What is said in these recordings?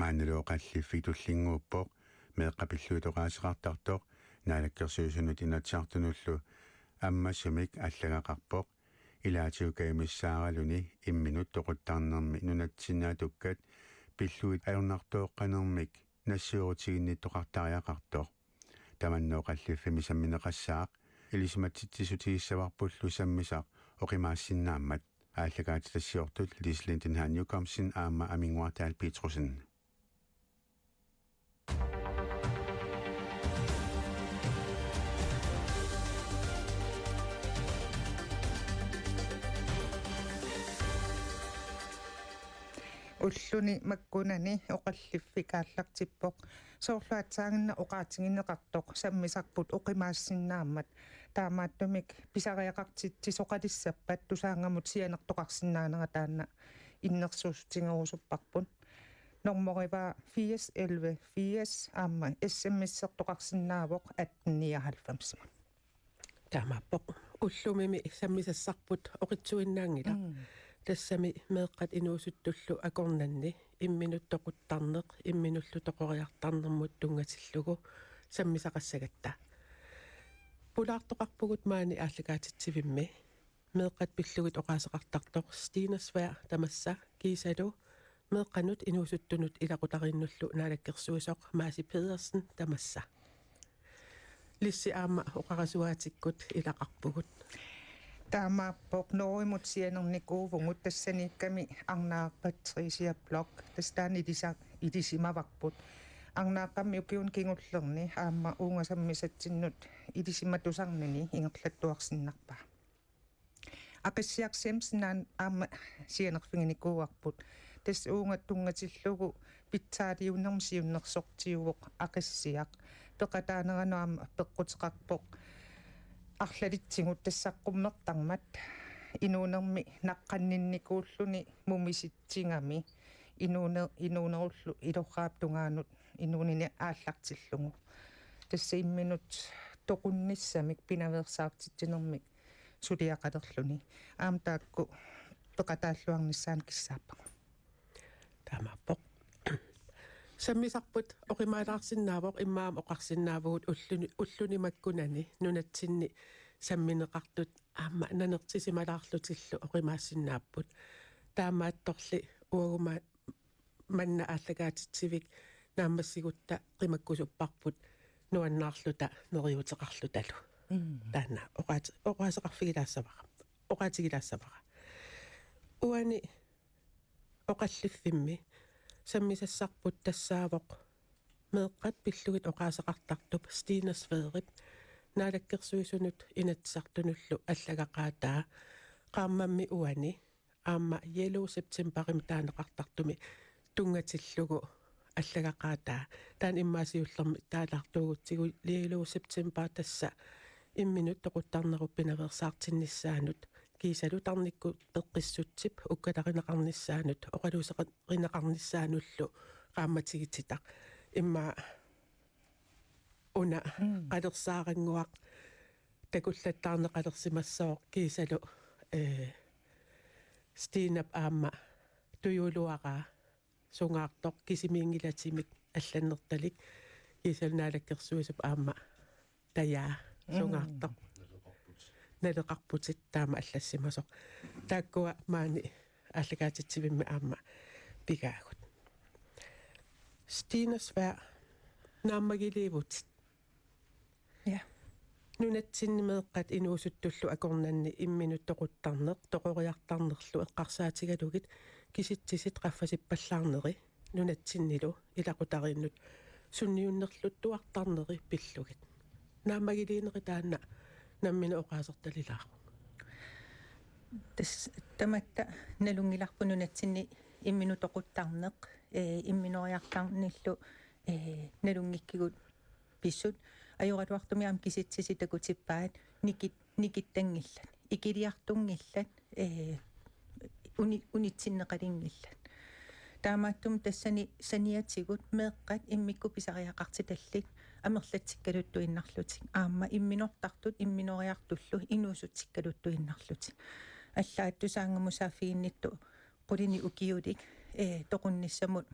маанналуоқаллиффи туллингууппоқ меэққапиллуитоқаасеқартартоқ наалаккерсуусунут инатсаартунуллу аммассумик аллагақарпоқ илаатиукаимиссааралуни имминут тоқуттаарнерми нунатсинаатуккат пиллуит ajornartooqqanermik нассуурутигинниттоқартариақартоқ таманнооқаллиффими самминеқассаақ илисиматситсисутигиссаварпуллу саммисақ оқимаассиннааммат ааллагаатитассиортут лислинтен хааньюкамсин аама амингуартаал питрусен уллуни маккунани оқаллиффикааллартиппоқ соорлуатсаагинна оқаатингинеқартоқ саммисарпут оқимаассиннааммат таамааттумик писариақартитти соқалиссаппат тусаангамут сианертоқарсинаанера таанна иннерсуустингерусуппарпут норморива 8011 80 аама смс-сертоқарсинаавоқ 1899 таамааппоқ уллумими саммисассарпут оқитсуиннаангила тассами меэққат инуусуттуллу акорнанни имминуттоқуттарнеқ имминуллу тоқориартарнермут тунгатиллугу саммисақассагатта пулаартоқарпугут маани ааллагаатитсивимми меэққат пиллугит оқаасеқартартоқ стинерсвær тамасса кисалу меэққанут инуусуттунут илақутариннуллу наалаккерсуисоқ Маси Педерсен тамасса лисси аама оқарасуаатиккут илақарпугут таамааппоқ норимут сианерникуувгут тассаникками арнаақпатрисия блог тастаани идисимаварпут арнааққамми укиун кингуллерни аама унгасаммисатсиннут идисиматусарнани ингерлаттуарсиннарпа ақиссиарсимснаан аама сианерфигиникууарпут тас уунга тунгатиллугу питсаалиуннерми сиуннерсортиувоқ ақиссиақ пеқатаанерануама пеққутеқарпоқ арлалитсигут тассаққуммертармат инуунерми наққаннинникууллуни мумиситсигами инуунеруллу илорраап инуунини ааллартиллугу тасса имминут тоқунниссамик пинаверсаартитсинермик сулиақалерлуни аам таакку пеқатааллуарниссаан киссааппа таамааппоқ саммисарпут оқимаалаарсиннаавоқ иммаам оқарсиннаавгут уллуни маккунани нунатсинни самминеқартут аама нанертисималаарлутиллу оқимаассиннааппут таамаатторли уагума манна ааллагаатитсивик нааммассигутта қимаккусуппарпут нуаннаарлута нериутеқарлуталу таана оқаасеқарфигилаассавара оқаатигилаассавара уани оқаллиффимми саммисассарпут тассаавоқ меэққат пиллугит оқаасеқартартуп стинерсвэрип наалаккерсуисунут инатсартунуллу аллагақаатаа qaamammi uani аама yellow septemberim таанеқартартуми тунгатиллугу аллагақаатаа таан иммаасиуллерми таалаартуугутсигу yellow september тасса имминут тоқуттарнеру пинаверсаартиннissaанут кисалутарникку пеққиссутсип уккаларинеқарнissaанут оқалусеқарнissaануллу qaammatигититақ имма уна қалерсаарангуақ такуллаттаарнеқалерсимассоо кисалу стинап аама туйулуараа сунгаартоқ кисимиингилатимик алланнерталик кисалнаалаккерсуисуп аама таяа сунгаартоқ налеқарпутит таама аллассимасоқ тааккуа маани аллагаатитсивимми аама пигаагут стинерсвær нааммагиливут я нунатсиннимеэққат инуусуттуллу акорнанни имминуттоқуттарнеқ тоқориартарнерлу эққарсаатигалугит киситсисит қаффасиппаллаарнери нунатсиннилу илақутариннут сунниуннерлуттуартарнери пиллугит нааммагилиинери таанна наммина оқаасерталилаару тас таматта налунгиларпу нунатсинни имминутоқуттарнеқ имминориартарниллу налунгиккигут писсут ajoratuartumiam kisitsisitakutippaat nikittangillat ikiliartungillat unitsinneqalingillat таамааттум тассани саниатигут меэққат иммикку писариақартиталлик амерлатсиккалуттуиннарлутик аама имминортартут имминориартуллу инуусутсиккалуттуиннарлутик аллааттусаангамусаафииннитту qulini ukiulik toqunnissamut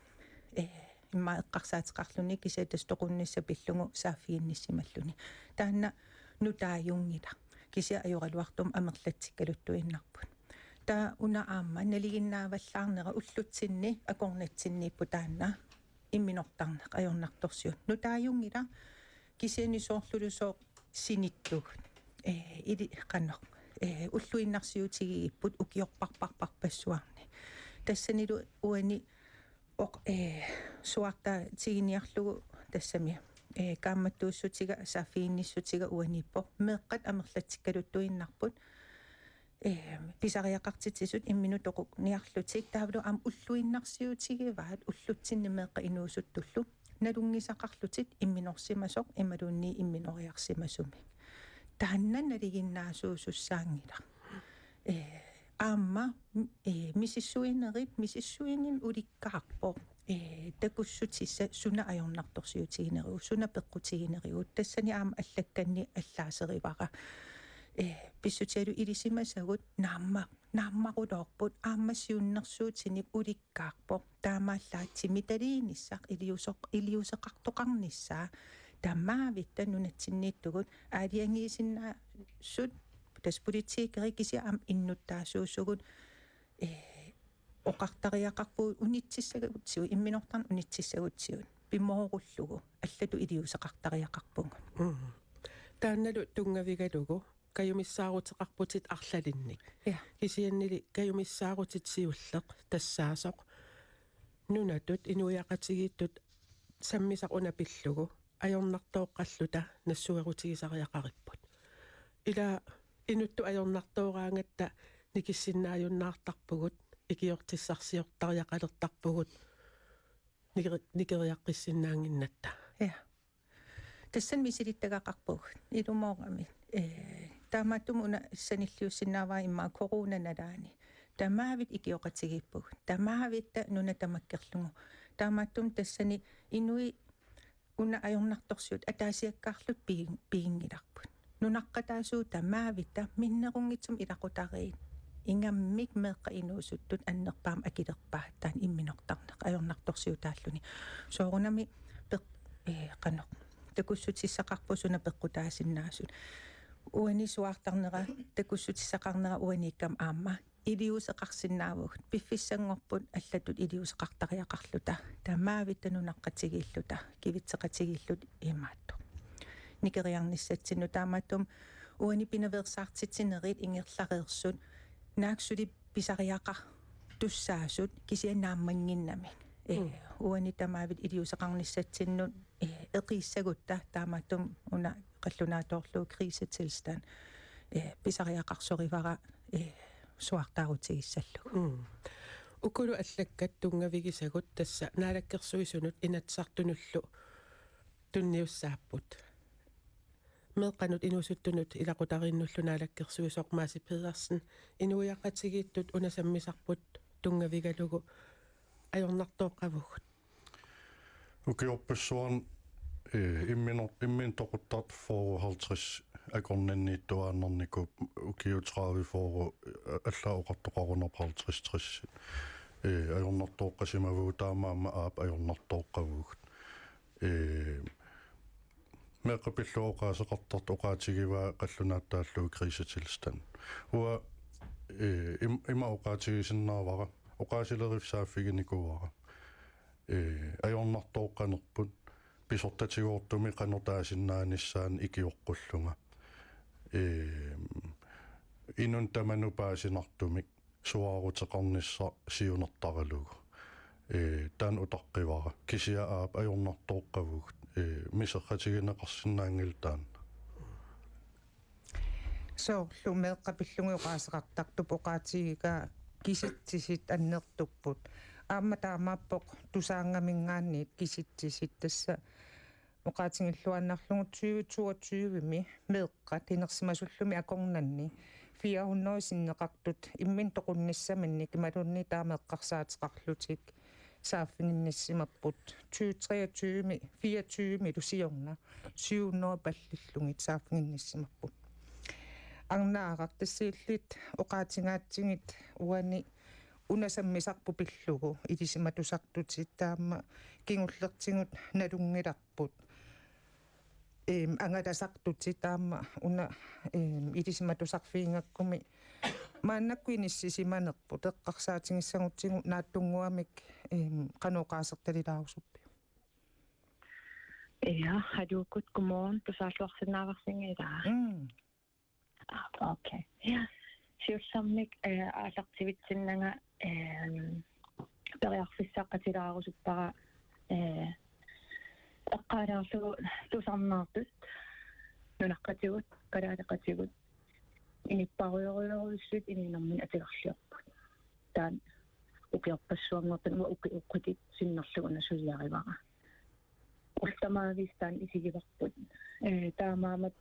имма эққарсаатеқарлуни кисаатас тоқунниссапиллугу сааффигинниссималлуни таанна нутааюнгила кися ажоралуартум амерлатсиккалуттуиннарпут таа уна аама налигиннааваллаарнера уллутсинни акорнатсиннииппу таанна имминортарнеқ ажорнарторсиут нутааюнгила кисиани соорлулусоо синиттугут иди қаннеқ уллуиннарсиутигииппут укиорпарпарпарпассуарни тассанилу уани оқ суарта тигиниарлугу тассами каамматтууссутига саафиинниссутига уаниппо меэққат амерлатсиккалуттуиннарпут писариақартитсисут имминутоқук ниарлутик таавлу аам уллуиннарсиутигиваат уллутсинни меэққа инуусуттуллу налунгисақарлутит имминорсимасоқ ималуунни имминориарсимасуми тааннан налигиннаасуусуссаангила аама мисиссуинин уликкаарпо такуссутисса суна ажорнарторсиутигинериу суна пеққутигинериу тассани аама аллакканни аллаасеривара писсутиалу илисимасагут нааммарулоорпут аамассиуннэрсуутинип уликкаарпо таамааллаатсими талииниссақ илиусеқартоқарниссаа тамаавитта нунатсиннииттугут аалиангиисиннаасут тас политикери кися аам иннуттаасуусугут оқартариақарпуу унитсиссагутсиу имминортарн унитсиссагутсиут пиммооруллугу аллату илиусеқартариақарпугу таанналу тунгавигалугу каюмиссаарутеқарпутит арлалинник кисианнили каюмиссаарутитсиуллеқ тассаасоқ нунатут инуяқатигииттут саммисақ унапиллугу ajornartooqqalluta nassуерутигисариақариппут ила инутту ajornartooraangatta никиссиннааюннаартарпугут икиортиссарсиортариақалертарпугут никериаққиссиннаангиннатта тассан мисилиттагақарпугут илумоорами таамааттум уна саниллиуссиннааваа имма корунаналаани тамаавит икиоқатигиппугут тамаавитта нуна тамаккерлугу таамааттум тассани инуи уна ajornartorsiut атаасиаккаарлут пиингиларпут нунаққатаасуу тамаавита миннерунгитсум илақутариин ингаммик меэққа инуусуттут аннерпаам акилерпааттаан имминортарнеқ ajornartorsiutaalluni соорунами қанеқ такуссутиссақарпусуна пеққутаасиннаасут уани суартарнера такуссутиссақарнера уаниккам аама илиусеқарсинаавугут пиффиссангорпут аллатут илиусеқартариақарлута тамаавита нунаққатигииллута кивитсеқатигииллут имаатту никериарниссатсину таамааттум уани пинаверсаартитсинерит ингерлареерсут нааксули писариақар туссаасут кисианааммангиннами уани тамаавит илиусеқарниссатсиннут эқиссагутта таамааттум уна қаллунааторлуу крисеtilstand писариақарсоривара суартаарутигиссаллугу укулу аллаккат тунгавигисагут тасса наалаккерсуисунут инатсартунуллу тунниуссааппут меэққанут инусуттунут илақутариннуллу наалаккерсуисоқ Маси Педерсен инуяқатигииттут унасаммисарпут тунгавигалугу ajornartooqqavugut укиорпассуан иммин тоқуттарт фоо 50 акорнаннииттуааннэрникуп укиутрави фоо аллаоқартоқарунер 50 ajornartooqqasimavuu таамаама аап ajornartooqqavugut меққапиллуоқаасеқартарт оqaатигиваа қаллунааттааллуу крисаtilstand уа има оqaатигисиннаавара оqaасилерифсааффигиникуара ajornartooqqanerput писортатигуортуми канортаасиннааниссаан икиоққуллунга инун таманупаасинартумик суаарутеқарнisса сиунертаралугу таан утаққивара кисиа аап ajornartooqqavugut мисеққатигинеқарсинаангилтаан соорлу меэққапиллугиоқаасеқартарту поқаатигика киситсисит аннертуппут аама таамааппоқ тусаангамингаанниит киситсисит тасса оqaатингиллуаннарлугу 2022ми меэққат инерсимасуллуми акорнанни 400 синнеқартут иммин тоқунниссаминни кималунни таамеэққарсаатеқарлутик сааффингинниссимаппут 2023ми 24ми лусиорна 700 паллиллугит сааффингинниссимаппут арнаарак тассииллит оqaатингаатсигит уани unasammisarpu pillugu idisimatusartutit taama kingullertingut nalungilarput angalasartutit taama una idisimatusarfiingakkumi maannakkuinissisimanerput eqqarsaatingissagutsigu naattunguamik qanuqaasertalilaarusuppi. Ja, hadukut godmorgen. Tusaalluarsinnaavarsingilaa. Okay. Ja. Siussammik aasartivitsinnaga periarfissaqqatilaarusuppaqa eqqaalaarlugu tusarnaartut nunaqqatigut kalaaleqatigut inipparuyoruyoruissut ininermin atigarliorput taan ukiorpassuanngortan uqqutit sinnerluguna suliarivara ultamaavistaan isigivarput taamaamat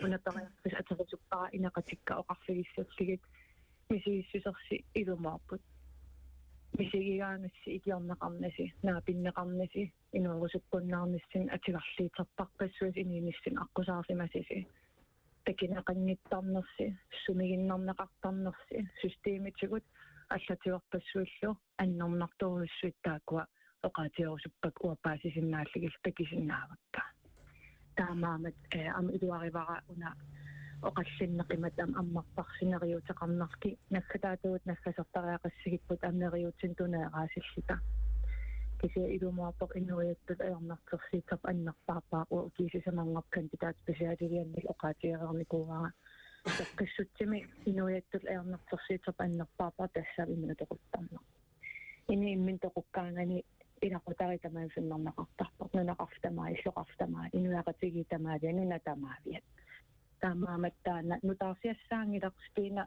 unapariarpis aterisuppara inaqatikka oqarfigissatsigit misigissusersi ilumaarput misigigaangassi ikiorneqarnasi naapinneqarnasi inuurusukkunnaarnissin atigarliiterparpassuas iniinissin aqusaarsimasisi takinaqanngittarnersi sumiginnarneqartarnersi systeemitigut аллатиорпассуиллу аннэрнарторуссуит таакуа оqaatiorusuppak uappaasisinnaallигил такисиннаавакка таамаамат ам илуаривара уна оqallinneqimat am аммарпарсинериутеқарнарки наккатаатуут наффасертариақассигиппут амнериутсин тунеераасиллита кися илумуарпоқ инуриаттут аернартерсиитсап аннерпаарпаа укисисамангап кандидат специалианнил оqaatiерерникуувара таккассутсими инуриаттут аернартерсиитсап аннерпаарпаа тассаа имминутоқуттарна ини иммин тоқуккаангани илақутаритамаа синнернеқартарпоқ нунеқартамаа иллоқартамаа инуяқатигитамаа нунатамаавиат таамааматтаана нутаарсиассаангиларспиина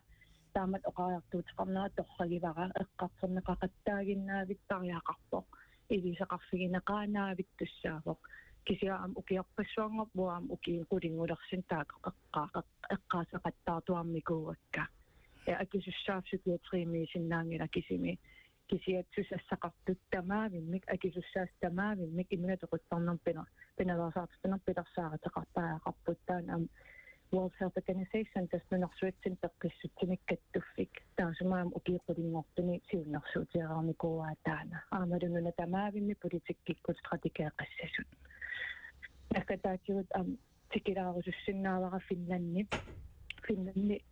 таамат оқариартуутеқарнера торрагивара эққартернеқақаттаагиннаавит тариақарпоқ илисеқарфигинеқаанаавит туссаавоқ кисиаам укиорпассуангоп буаам укиинқулингулерсин эққаасеқаттаартуармикууакка акисуссаафсукиатриими синнаангила кисими кисиатсусассақартут тамаавиммик акисуссаас тамаавиммик имминатоқуттарнерпина пиналаасаартуна пиларсааратеқартаақарпуттаан ам World Health Organization тасмунарсуатсин теққиссутсимиккаттуффик таасумаам укииққулингортуни сиуннарсуутиараарникууаа таана аамалунгуна тамаавимми политиккиккут стратегиақассасут наккатаатигут ам тикилаарусуссиннаавара финланни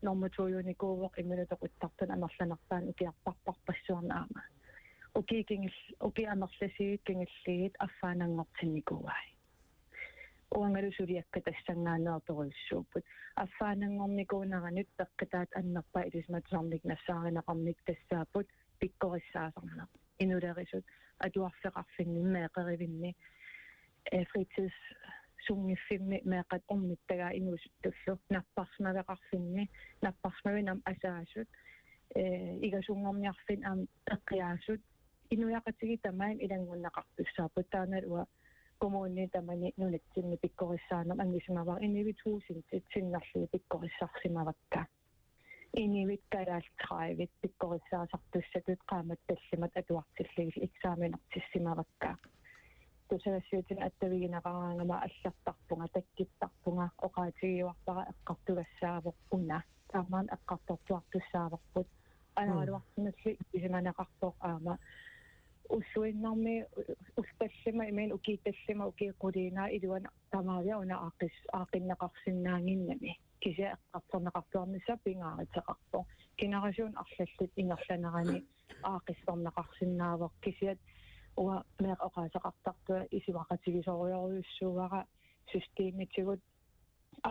норматуйуникууоқ иммунатоқуттартун амерланартаан укиарпарпарпассуарнаама укиамерласигит кингиллигит аффаанангортинникууай уангалусулиакка тассангаанеэрторуйссууппут аффаанангорникуунеранут пеққитаат аннерпа илисматсарник нассааринеқарник тассааппут пиккориссаасарнер инулерисут атуарфеқарфинни меэқеривинни фритис сунгиффимми меэқат орниттагаа инуусуттуллу наппарсмавеқарфинни наппарсмавинам асаасут игасунгорниарфин ам эққиаасут инуяқатиги тамаан илангуннеқартуссааппут таанал kommuni tamani nunetsinni pikkorissaanam angisumava inivituusintsit sinnarluu pikkorissarsimavakka inivit kalaalltraivit pikkorissaasartussatut qaamat tallimat atuartilligil eksaaminartissimavakka tusavassiutin attaviginaqaraangama аллартарпунга таккиттарпунга оqaatigiuarpara эққартугассаавоқ уна таамаан эққартортуартуссааварпут анаалуарсиналли исиманеқарпоқ аама уллуиннарми улпаллима имин укииталлима укиэққулиинаа илуан тамаавиа уна аақиннеқарсинаангиннами кися эққарторнеқартуарниса пингааритеқарпо генерасиун арлаллит ингерланерани аақиссорнеқарсинаавоқ кисиат уа меэ оqaасеқартартуа исивақатигисориоруйуссууара системитигут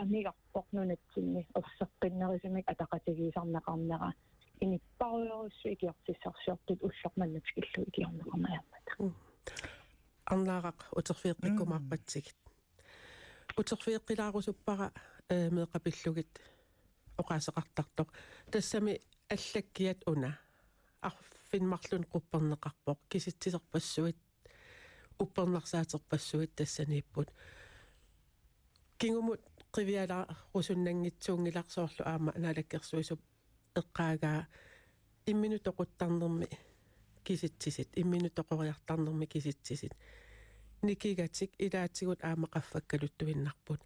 амигарпоқ нунатсинни орсеққиннерисимик атақатигисарнеқарнера иниппаруйоруссу икиортиссарсиортут уллорманнатикиллу икиорнеқарнаярпата арнаарақ утерфиэққиккумаарпатсигит утерфиэққилаарусуппара меэқапиллугит оqaасеқартартоқ тассами аллаккиат уна арфинмарлун қуппернеқарпоқ киситсисерпассуит уппернарсаатерпассуит тассанииппут кингумут қивиала русуннангитсуунгиларсоорлу аама анаалаккерсуисуп эққаагаа имминутоқуттарнерми киситсисит имминутоқориартарнерми киситсисит никигатик илаатигут аамақаффаккалуттуиннарпут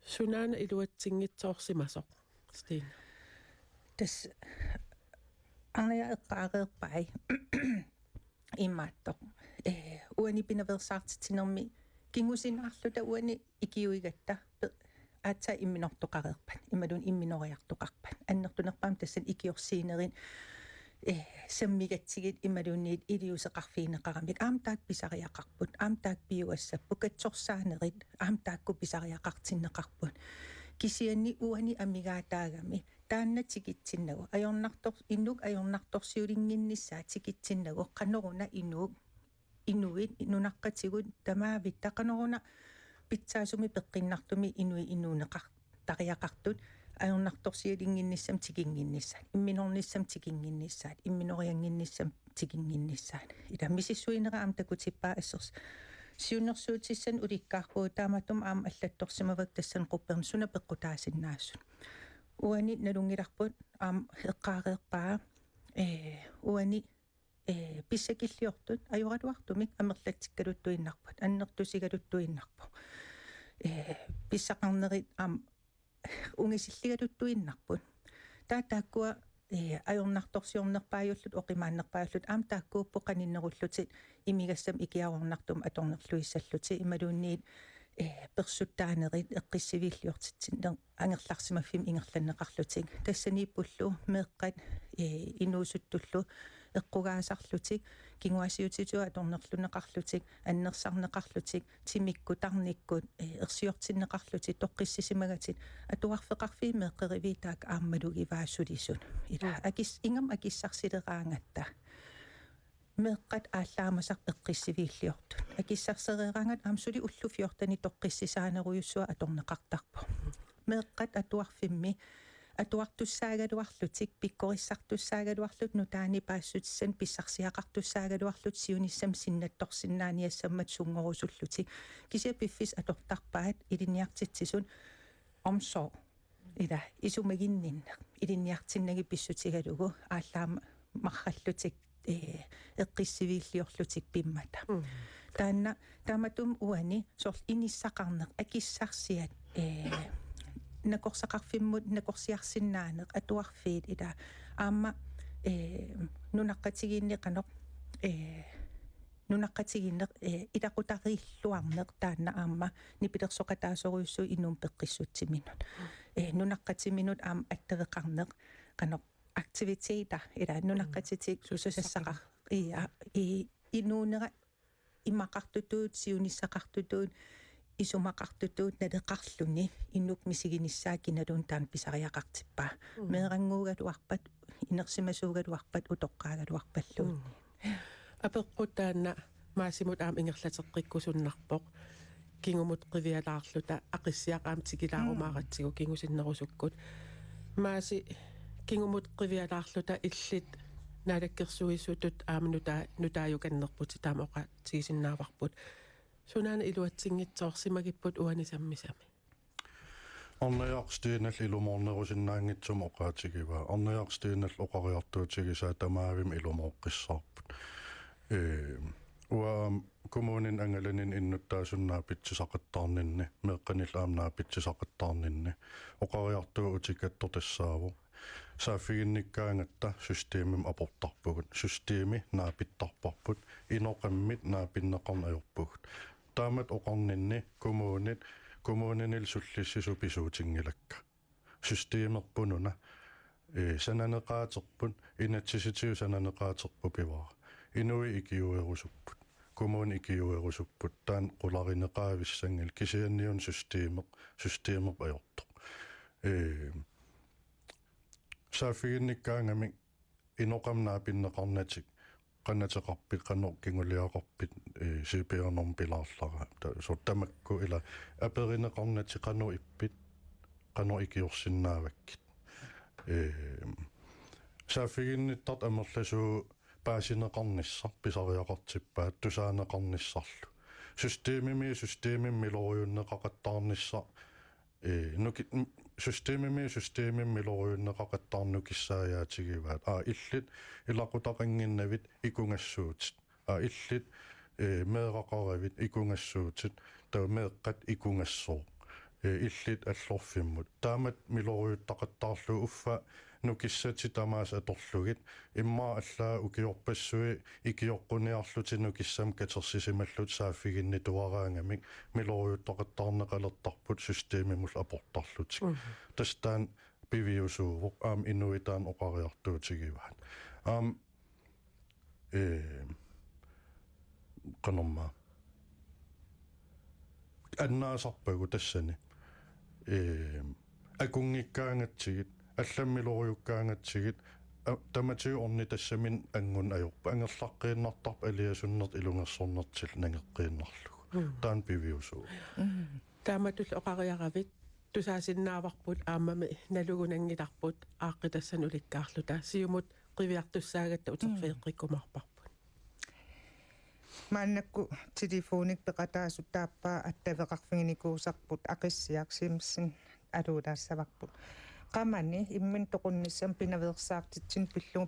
сунаана илуатсингитсоорсимасоқ стин тас Arnaja eqqaareerpai immaattoq uani pinaversaartitinermi kingusinnaarluta uani ikiuigatta aatsa imminortoqareerpan imalun imminoriartoqarpan annertunerpaam tassan ikiorsiinerin sammigatsigit imalunniit iliuseqarfiineqaramik aamtaak pisariaqarput aamtaak piuassappu katsorsaanеrit aamtaakku pisariaqartinneqarput kisianni uani amigaataagami taanna tikitsinnagu ajornartorsiulinginnissaa tikitsinnagu qanoruna inuit inunaqqatigut tamaavitta qanoruna pitsaasumi peqqinnartumi inuuneqar tariaqartut ajornartorsiulinginnissam tikinginnissaan imminornissam tikinginnissaat imminorianginnissam tikinginnissaat ila misissuinera am takutippaa assers siunersuutissan ulikkaarpuu taamatum aam allattorsimavak tassan quppern suna peqqutaasinnaassun uani nalungilarput aam eqqaareerpaa uani pissakilliortut ajoratuartumik amerlattikkaluttuinnarput annertusigaluttuinnarpu pissaqarnerit aam ungisilligaluttuinnarput taataakkua ajornartorsiornerpaajullut oqimaannerpaajullut aam taakkuuppu qaninnerullutit imigassam ikiaornartum atornerluissalluti imalunniit persuttaanerit eqqissivillиортитсиннер ангерларсимаффим ингерланнеқарлутик тассанииппуллу меэққат инуусуттуллу эққугаасарлутик кингуасиутитуа аторнерлунеқарлутик аннерсарнеқарлутик тимиккутарниккут ерсиортиннеқарлутик тоққиссисимагатит атуарфеқарфи меэққеривитаак ааммалугиваассулисут ила акис ингам акиссарсилераангатта меэққат ааллаамасар эққиссивииллиортут акиссарсереерангат аамсули уллуфиортани тоққиссисаанеруйуссуа аторнеқартарпу меэққат атуарфимми атуартуссаагалуарлутик пиккориссартуссаагалуарлут нутаани паассутиссан писсарсиақартуссаагалуарлут сиунissam синнатторсиннааниассаммат сунгорусуллутик кися пиффис атортарпаат илиниартитсисун omsorg ила исумагинниннеқ илиниартиннаги писсутигалугу ааллаама марраллутик эққиссивииллиорлутик пиммата таанна тааматум уани сорл иниссақарнеқ акиссарсиат накорсақарфиммут накорсиарсиннаанеқ атуарфиит ила аама нунаққатигииннеқанеқ нунаққатигииннеқ илақутариллуарнеқ таанна аама нипилерсоқатаасоруйуссу инуум пеққиссутсиминут нунаққатиминут аама аттавеқарнеқ қанеқ aktiviteter ila nunaqatitik susassaqar inuunera imaqartutuut siunissaqartutuut isumaqartutuut naleqarluni innuk misiginissaakinaluun taan pisariaqartippaa meeranguugaluarpat inersimasuugaluarpat utoqqaagaluarpalluun apeqqutaanna maasimut aam ingerlateqqikkusunnarpoq kingumut qivialaarluta aqissiaqaam tikilaarumaaqatsigu kingusinnerusukkut maasi kingumut qivialaarluta illit naalakkersuisutut aamnuta nutaajukannerput taamoqa tigisinnaavarbut sunaana iluatsingitsoorsimagipput uanisammisami орнеярстиинал илумоорнерусиннаангитсум оqaатигива орнеярстиинал оqariartuutigisaa тамаавим илумооqqissаарпут уа коммунин ангаланин иннуттаасуннаа питсисақаттаарнинни меэққанил аамнаа питсисақаттаарнинни оqariartuu утикаттортассааву саафигинниккаангатта системим апортарпугут системи наапиттарпарпут иноқаммит наапиннеқарнаёрпугут таамат оқарнинни коммунинил суллиссису писуутингилакка системерпунуна сананеқаатерпут инатсиситиу сананеқаатерпу пивара инуи икиуерусуппут коммуни икиуерусуппут таан қуларинеқаависсангил кисианниун системеқ аёрто саафигинниккаангами иноқамнаа пиннеқарнатик qannatеқарпит qanor kingulliaqarpit CPR-norm pilaarlara sottamakkku ila aperinеқарнати qanor ippit qanor ikiorsinnaavakkit саафигинниттарт амерласуу паасинеқарниссар писариақартиппаат тусаанеқарниссарлу системимилориуннеқақаттаарнisса нуки системимилориуннеқақаттаарну киссааjaатигиваат иллит илақутақангиннавит икунгассуутит иллит меэқақаравит икунгассуутит таа меэққат икунгассоо иллит аллорфиммут таамат милориуттақаттаарлу уффа nukissati tamaas atorlugit immaa allaa ukiorpassui ikiorquniarlutinu kissam katersissimallut saaffiginni tuaraangamik miloriuttoqattarneqalertarput systeemimul aportarlutik tastaan piviusuuvoq inuitaan oqariartuutigivaat qanorma annaasarpagu tassani akungikkaangatsigit алламмилориуккаангатсигит таматиу орни тассамин ангун ajorpa ангерлаққииннартарп алиасуннерт илунгерсорнертил нангеққииннарлугу таан пивиусуу тааматул оқариаравит тусаасиннааварпут аамами налугунангиларпут ааққитассан уликкаарлута сиумут қивиартуссаагатта утерфеэққиккумарпарпут мааннакку телефоник пеқатаасут тааппаа аттавеқарфигиникуусарпут ақиссиарсимсин алуулаассаварпут qamani immin toqunnissam pinaversaartitsin pillungu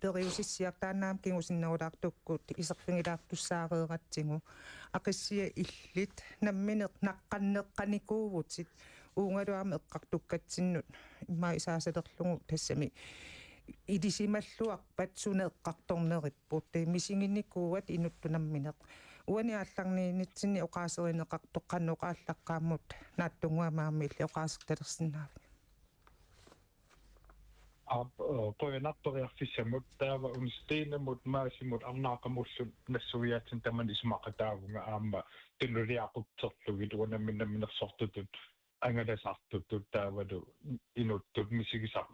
periusissiartaannaam kingusиннерулаартуккут иserfingilaartussaareeratsingu aqissia illit nammineq naqqanneqqanikuuvutit uungaluama eqqartukkatsinnut imma isaasalerlugu tassami idisimalluarpat suneeqqartornerippuut misinginnikuuvat inuttunammineq uani алларниинитсинни оqaaserineqartoqqannuqaallaqqaammut нааттунгуамаамилли оqaasertalersinnaavik qoyanartoriarfissamut taava unsteenamut maasimut arnaaqamullun nassuviaatsin taman ismaqataavunga aamma tunnuliaqutserlugit uanamminamminersortutut angalasartutut taavalu inuttut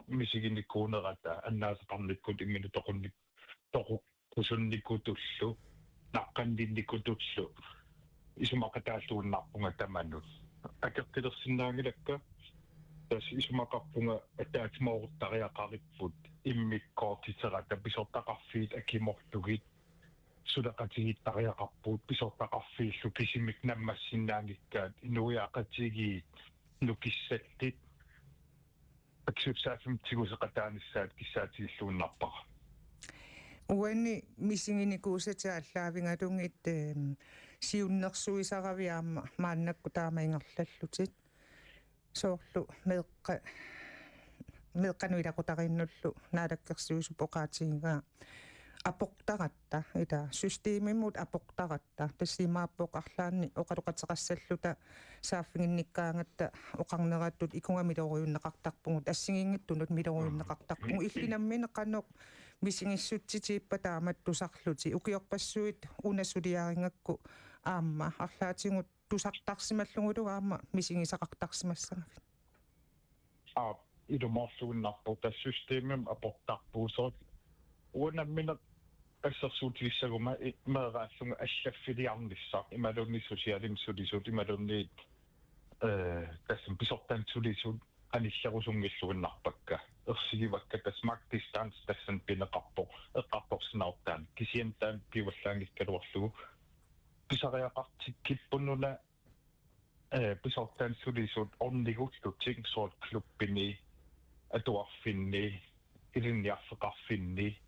misiginikkuunerata annaaseqarnikkut imminu toqunnik toqusunnikutullu naqqanninnikutullu ismaqataalluunnarpunga tamanut akeqqilersinnaangilakka tas isumaqarpunga ataatmoortariaqaripput immikkoortiserata pisortaqarfiit akimorlugit sudaqatigittariaqarpuut pisortaqarfiillu kisimik nammassinnaangikkaat inuiaqatigiit nukissallit aksuutsaafimtiguseqataanissaat kissaatiilluunnarpara uani misinginikuusataallaavingallungit siunnersuisaraviaamma maannakku taamaingerlallutit soorlu meeqqanuilaqutarinnullu naalakkersuusu poqaatigigaa aportaratta ita systeemimut aportaratta tassimaappoqarlaanni oqaluqateqassalluta saaffinginnikkaangatta oqarnerattut ikungamilooriunneqartarpungut assigingittunut miloriunneqartarpungu illinammineqqanoq misingissutitiippa taamattusarluti ukiorpassuit unasuliaringakku aamma arlaatingut tusartarsimallungulu aamma misingisaqartarsimassangavit idumorluunnarpu tassysteemim aportarpuusoot uanammina assersuutiissaguma meeraassunga allaffiliarnissaq imalunni sosiaalimsulisut imalunniit tassum pisortansulisut anillarusungilluginnarpakka ersigivakka tasmak distance tassan pineqarpoq eqqarporsinartaan kisiantaan piuallaangikkaluarlugu pisariaqartikkippunnuna pisortansulisut ornigullutik soort klubbini atuarfinni ilinniarfeqarfinni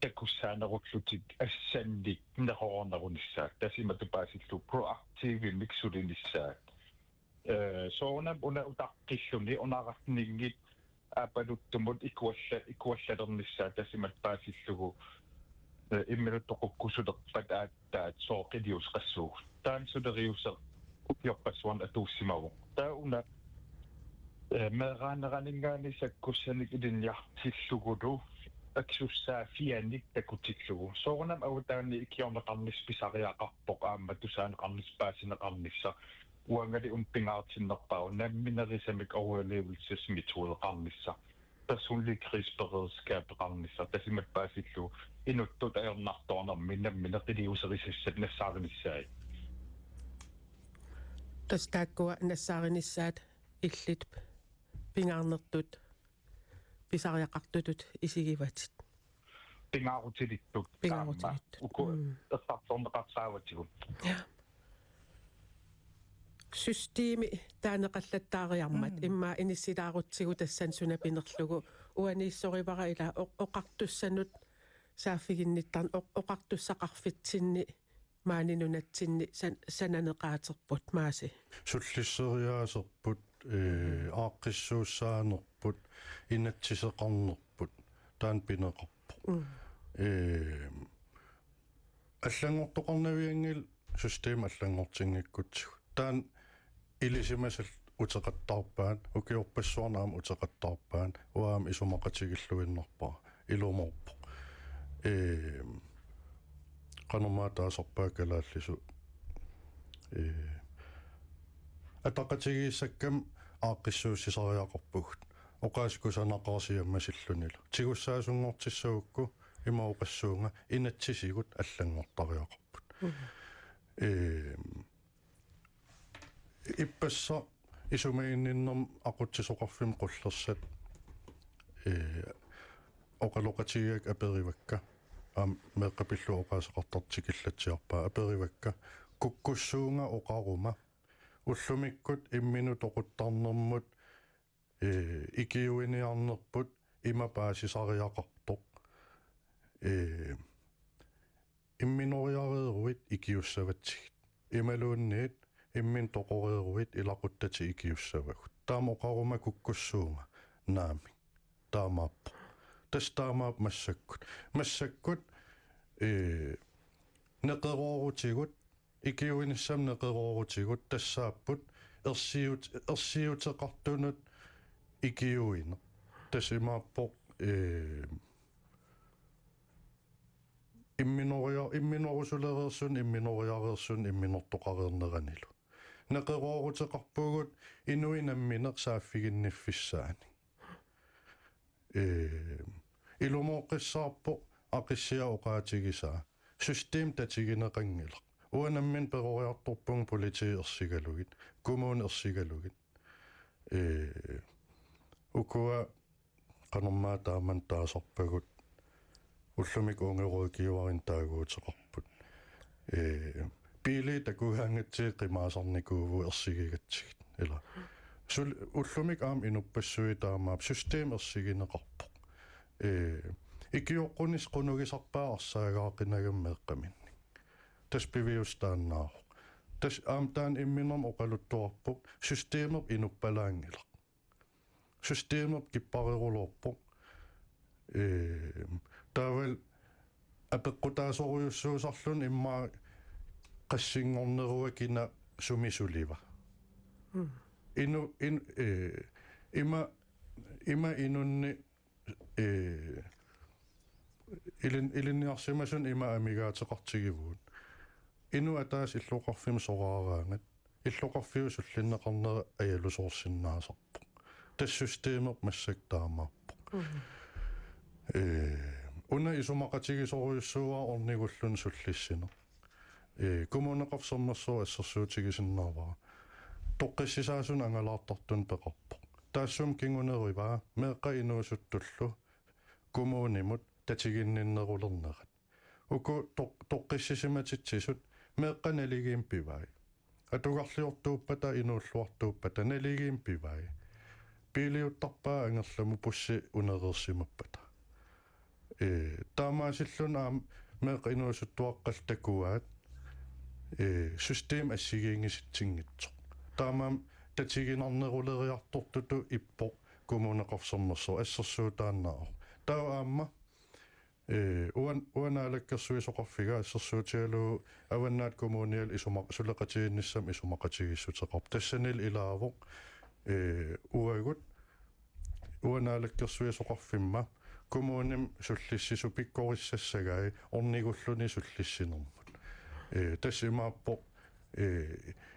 takussaanerullutik assannik neqornerunissaat tasimatupaasilluu proactive mixulinissaat soonam una utaqqilluni unaqartiniggit aapaluttumut ikuallalernissaa tasimatpaasillugu imminuttoqukkusulerpat aattaat sooqiliusqassuug taan suleriuser upiorpassuan atuussimavuq taa una meeraaneraninggaani sakkussanik ilinniartillugulu aksussaaffiannik takutillugu soornam awutaanni ikiorneqarnis pisariaqarpoq aamma tusaaneqarnispaassineqarnissa uangali umpingaartinnerpau namminerisamik overlevelsesmetodeqarnissa personlig krigsberedskabqarnissa tasimapaasillu inuttut aernartornermi nammineqiliuserissassat nassaarinissai tastaakkuwa nassaarinnissaat illit pingaarnertut pisariaqartutut isigivatit pingaarutilittut uku ersartorneqarsaavatigut systeemi taaneqallattaariarmat imma inissilaarutigu tassan sunapinerlugu uaniissoriwara ila oqartussanut saaffiginnittarn oqartussaqarfitsinni maaninunatsinni sananeqaaterput maasi sullisseriaaserput ааққиссууссааnerput инатсисеқарnerput таан пинеқарпо аллангортоқарнавиангил систем аллангортингиккутсигу таан илисимасал утеқаттарпаат укиорпассуарнаам утеқаттарпаат уаам исумақатигиллуиннарпаа илуморпо qanummaa taasarpaa kalaallisu атақатигииссаккам ааққиссууссисариақарпугут оқаасикусанақарсиаммасиллуниlu тигуссаасунгортиссагукку имаоқассуунга инатсисигут аллангортариақарпут иппасса исумаинниннерм ақутсисоқарфим қуллерсат оқалоқатигиак аперивакка меққапиллу оқаасеқартартикиллатсиарпаа аперивакка куккуссуунга оқарума уллумиккут иммину тоқуттарнэрмут икиуиниарнерпут имапаасисариақартоқ имминориарееруит икиуссаватсигит ималуунниит иммин тоқорееруит илақуттати икиуссавагут таама оқарума куккуссуунга наами таамааппо тастаамаап массаккут неқероорутигут икиуиниссам неқероорутигут тассааппут ерсиутеқартунут икиуине тасимааппо имминорусулереерсун имминориареерсун имминортоқареернеранилу неқероорутеқарпугут инуинамминеқ сааффигинниффиссаани илумооқиссаарпо ақиссиа оқаатигисаа систем татигинеқангилақ уанаммин перориарторпун политиерсигалугит коммун ерсигалугит укуа qanummaa taaman taasarpagut уллумик унгеруикиуарин таагуутеқарпут пили такугаангатсиит қимаасарникууву ерсигигатсигит ила сул уллумик аам инуппассуи таамаап систем ерсигинеқарпо икиоққунис қунугисарпаа арсаагаақинагаммеэққаминни тас пивиустааннаа тас аамтаан имминерм оқалуттуарпук системер инуппалаангилақ системер киппарерулуорпо таавал апеққутаасоруйуссуусарлун иммаа qassiнгорнеруа кина сумисулива ину има инунни илинниарсимасун има амигаатеқартигивуут ину атаас иллоқарфим сораараангат иллоқарфиу суллиннеқарнера аялусоорсиннаасарпо тассустемер массактаамаарпо уна исумақатигисоруйуссуа орнигуллун суллиссина коммунеқарсэрнерсуа ассерсуутигисиннаавара тоққиссисаасун ангалаартартун пеқарпо таассум кингунерива меэққа инуусуттуллу коммунимут татигинниннерулернерат уку тоққиссисиматитсисут меэққа налигиим пивай атугарлиортууппата инууллуартууппата налигиим пивай пилиуттарпаа ангерламу пусси унерерсимаппата таамаасиллун аам меэққа инуусуттуаққал такуаат систем ассигиингиситсингитсо таамаам татигинарнерулериартортуту иппо коммунеқарсэрнерсо ассерсуутааннаа таа аама уанаалаккерсуисоқарфига ассерсуутиалу аваннаат коммуниал исумақ сулеқатигинниссам исумақатигиссутеқарп тассанил илаавоқ уагут уанаалаккерсуисоқарфимма коммуним суллиссису пиккориссассагаи орнигуллуни суллиссинермут тассимааппо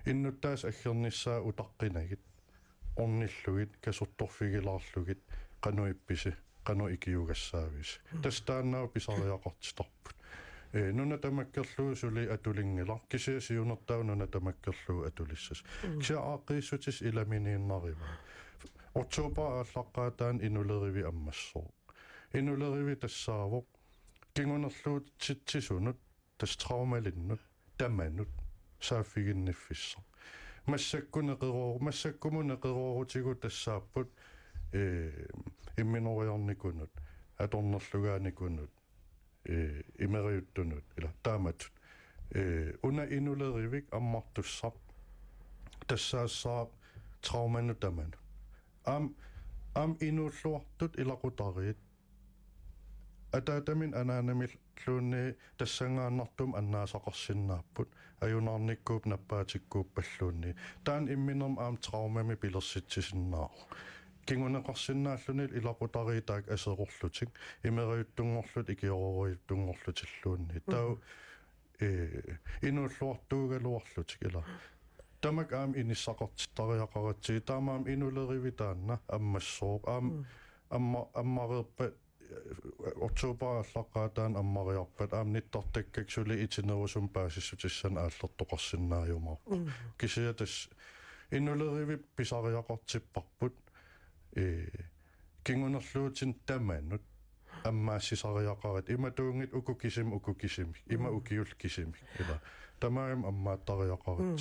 иннуттаас аггерниссаа утаққинагит орниллугит касурторфигилаарлугит кануипписи кану икиугассаавис тастааннаа писариақартитарпут нуна тамаккерлуу сули атулингила кисиасиунертаа нуна тамаккерлуу атулиссас кися ааққиссутис иламинииннарива октоба ааллаққаатаан инулериви аммассоо инулериви тассаавоқ кингунерлуут титсисунут тастраумалиннут таманут сааффигинниффиссо массаккумунеқероорутигу тассааппут имминориарникунут аторнерлугааникунут имериуттунут ила тааматут уна инулеривик аммартуссар тассаассаа traumanu tamanu am inuulluartut ilaqutariit атаатамин анаанамил луунни тассангааннартум аннаасақарсиннааппут аюнаарниккууп наппаатиккууп паллуунни таан имминерм аам траумами пилерситсисиннаа кингунеқарсинааллунил илақутариитаак асеқорлутик имериуттунгорлут икиороруйуттунгорлутиллуунни тау инуллуартуугалуарлутик ила тамак аам иниссақартиттариақаратсиги таамаам инулеривитаанна аммассооқ аам аммареерпа октооберлаққаатаан аммариарпат аам ниттартаккак сули итинерусум паасиссутиссан ааллертоқарсиннаajumar кисиатас инулеривип писариақартиппарпут кингунерлуутин тамаанут аммаассисариақарат иматуунгит укукисим има укиул кисими ила тамаам аммааттариақарат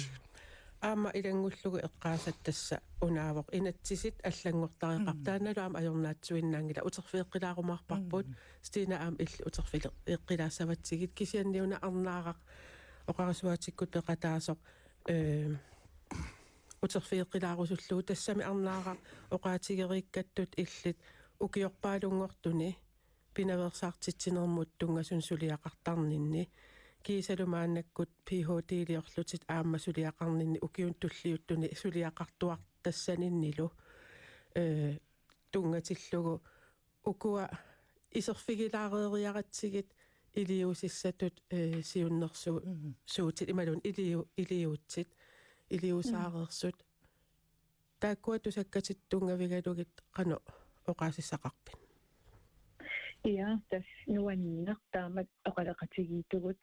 аама илангуллугу эққаасаттасса унаавоқ инатсисит аллангортариқартааналу аама ажорнаатсуиннаангила утерфиэққилаарумаарпарпут стина аам илли утерфиэққилаассаватсигит кисианниуна арнаарaq оқарасуатиккут пеқатаасоқ утерфиэққилаарусуллуу тассами арнаарaq оқаатигериккаттут иллит укиорпаалунгортуни пинаверсаартитсинермут тунгасун сулиақартарнинни кисалумааннаккут PhD-лиорлутит аама сулиақарнинни укиун туллиуттуни сулиақартуартассаниннилу тунгатиллугу укуа исерфигилаареериаратсигит илиусиссатут сиуннерсу суутит ималун илиуутсит илиусаареерсут тааккуа тусаккатит тунгавигалугит қано оқаасиссақарпин Ja, das nuanina taamat oqalaqatigitugut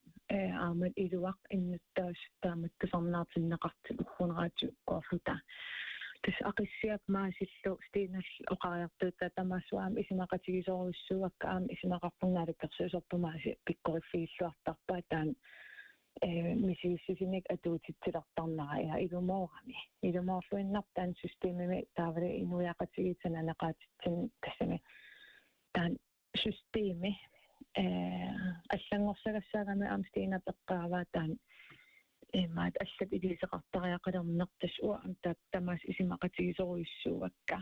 aamat iluaq innuttaas taamat kasarnaartinneqartit uqquneraatiu qoorluta tas aqissiak maasillu stiinall oqariartuutta tamassuam isimaqatigisoruissuakka aam isimaqarpungnaalukkersuusorpumaasi pikkoriffiilluartarpaa taan misisissinik atuutittilartarnara ja ilumorluinnartaan systeemimi taavale inuiaqatigitsananaqaatitsin tassami taan systeemi аллангорсагассаагами амстиина пеққааваатаан маат аллат илисеқартариақалернертас уа амтаат тамаас исимақатигисоруиссуугакка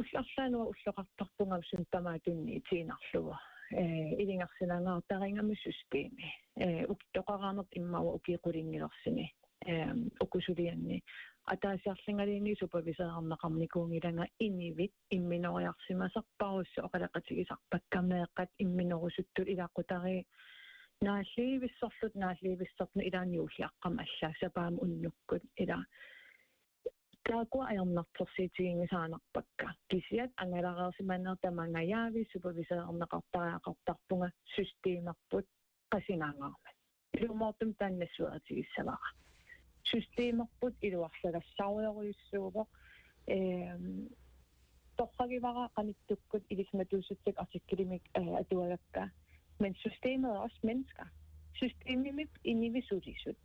улларлаануа уллоқартарпунгавсун тамаатунни тиинарлуга илингарсинаангаа тарингами системи уктоқараамерт иммауа укиқулингилерсини укусулианни атаасиарлингалиини супервисеернеқарникуунгиланга инивит имминориарсимасарпарусса оқалақатигисарпаккамеэққат имминорусутту илаққутари наалливиссорну илааниуллиаққама аллаа сапаам уннуккут ила таакуа аярнартерсиитигингисаанарпакка кисиат ангалареерсиманнер тамангаяави супервисеернеқартариақартарпунга системарпут қасинаангаармат илумоортум тааннассуатигиссавара systeemerput iluarlagassaueruissuuvoq torragivara qanittukkut ilismatuussuttik artikkelimik atuagakka men systemet er også mennesker systemimip inivisulisut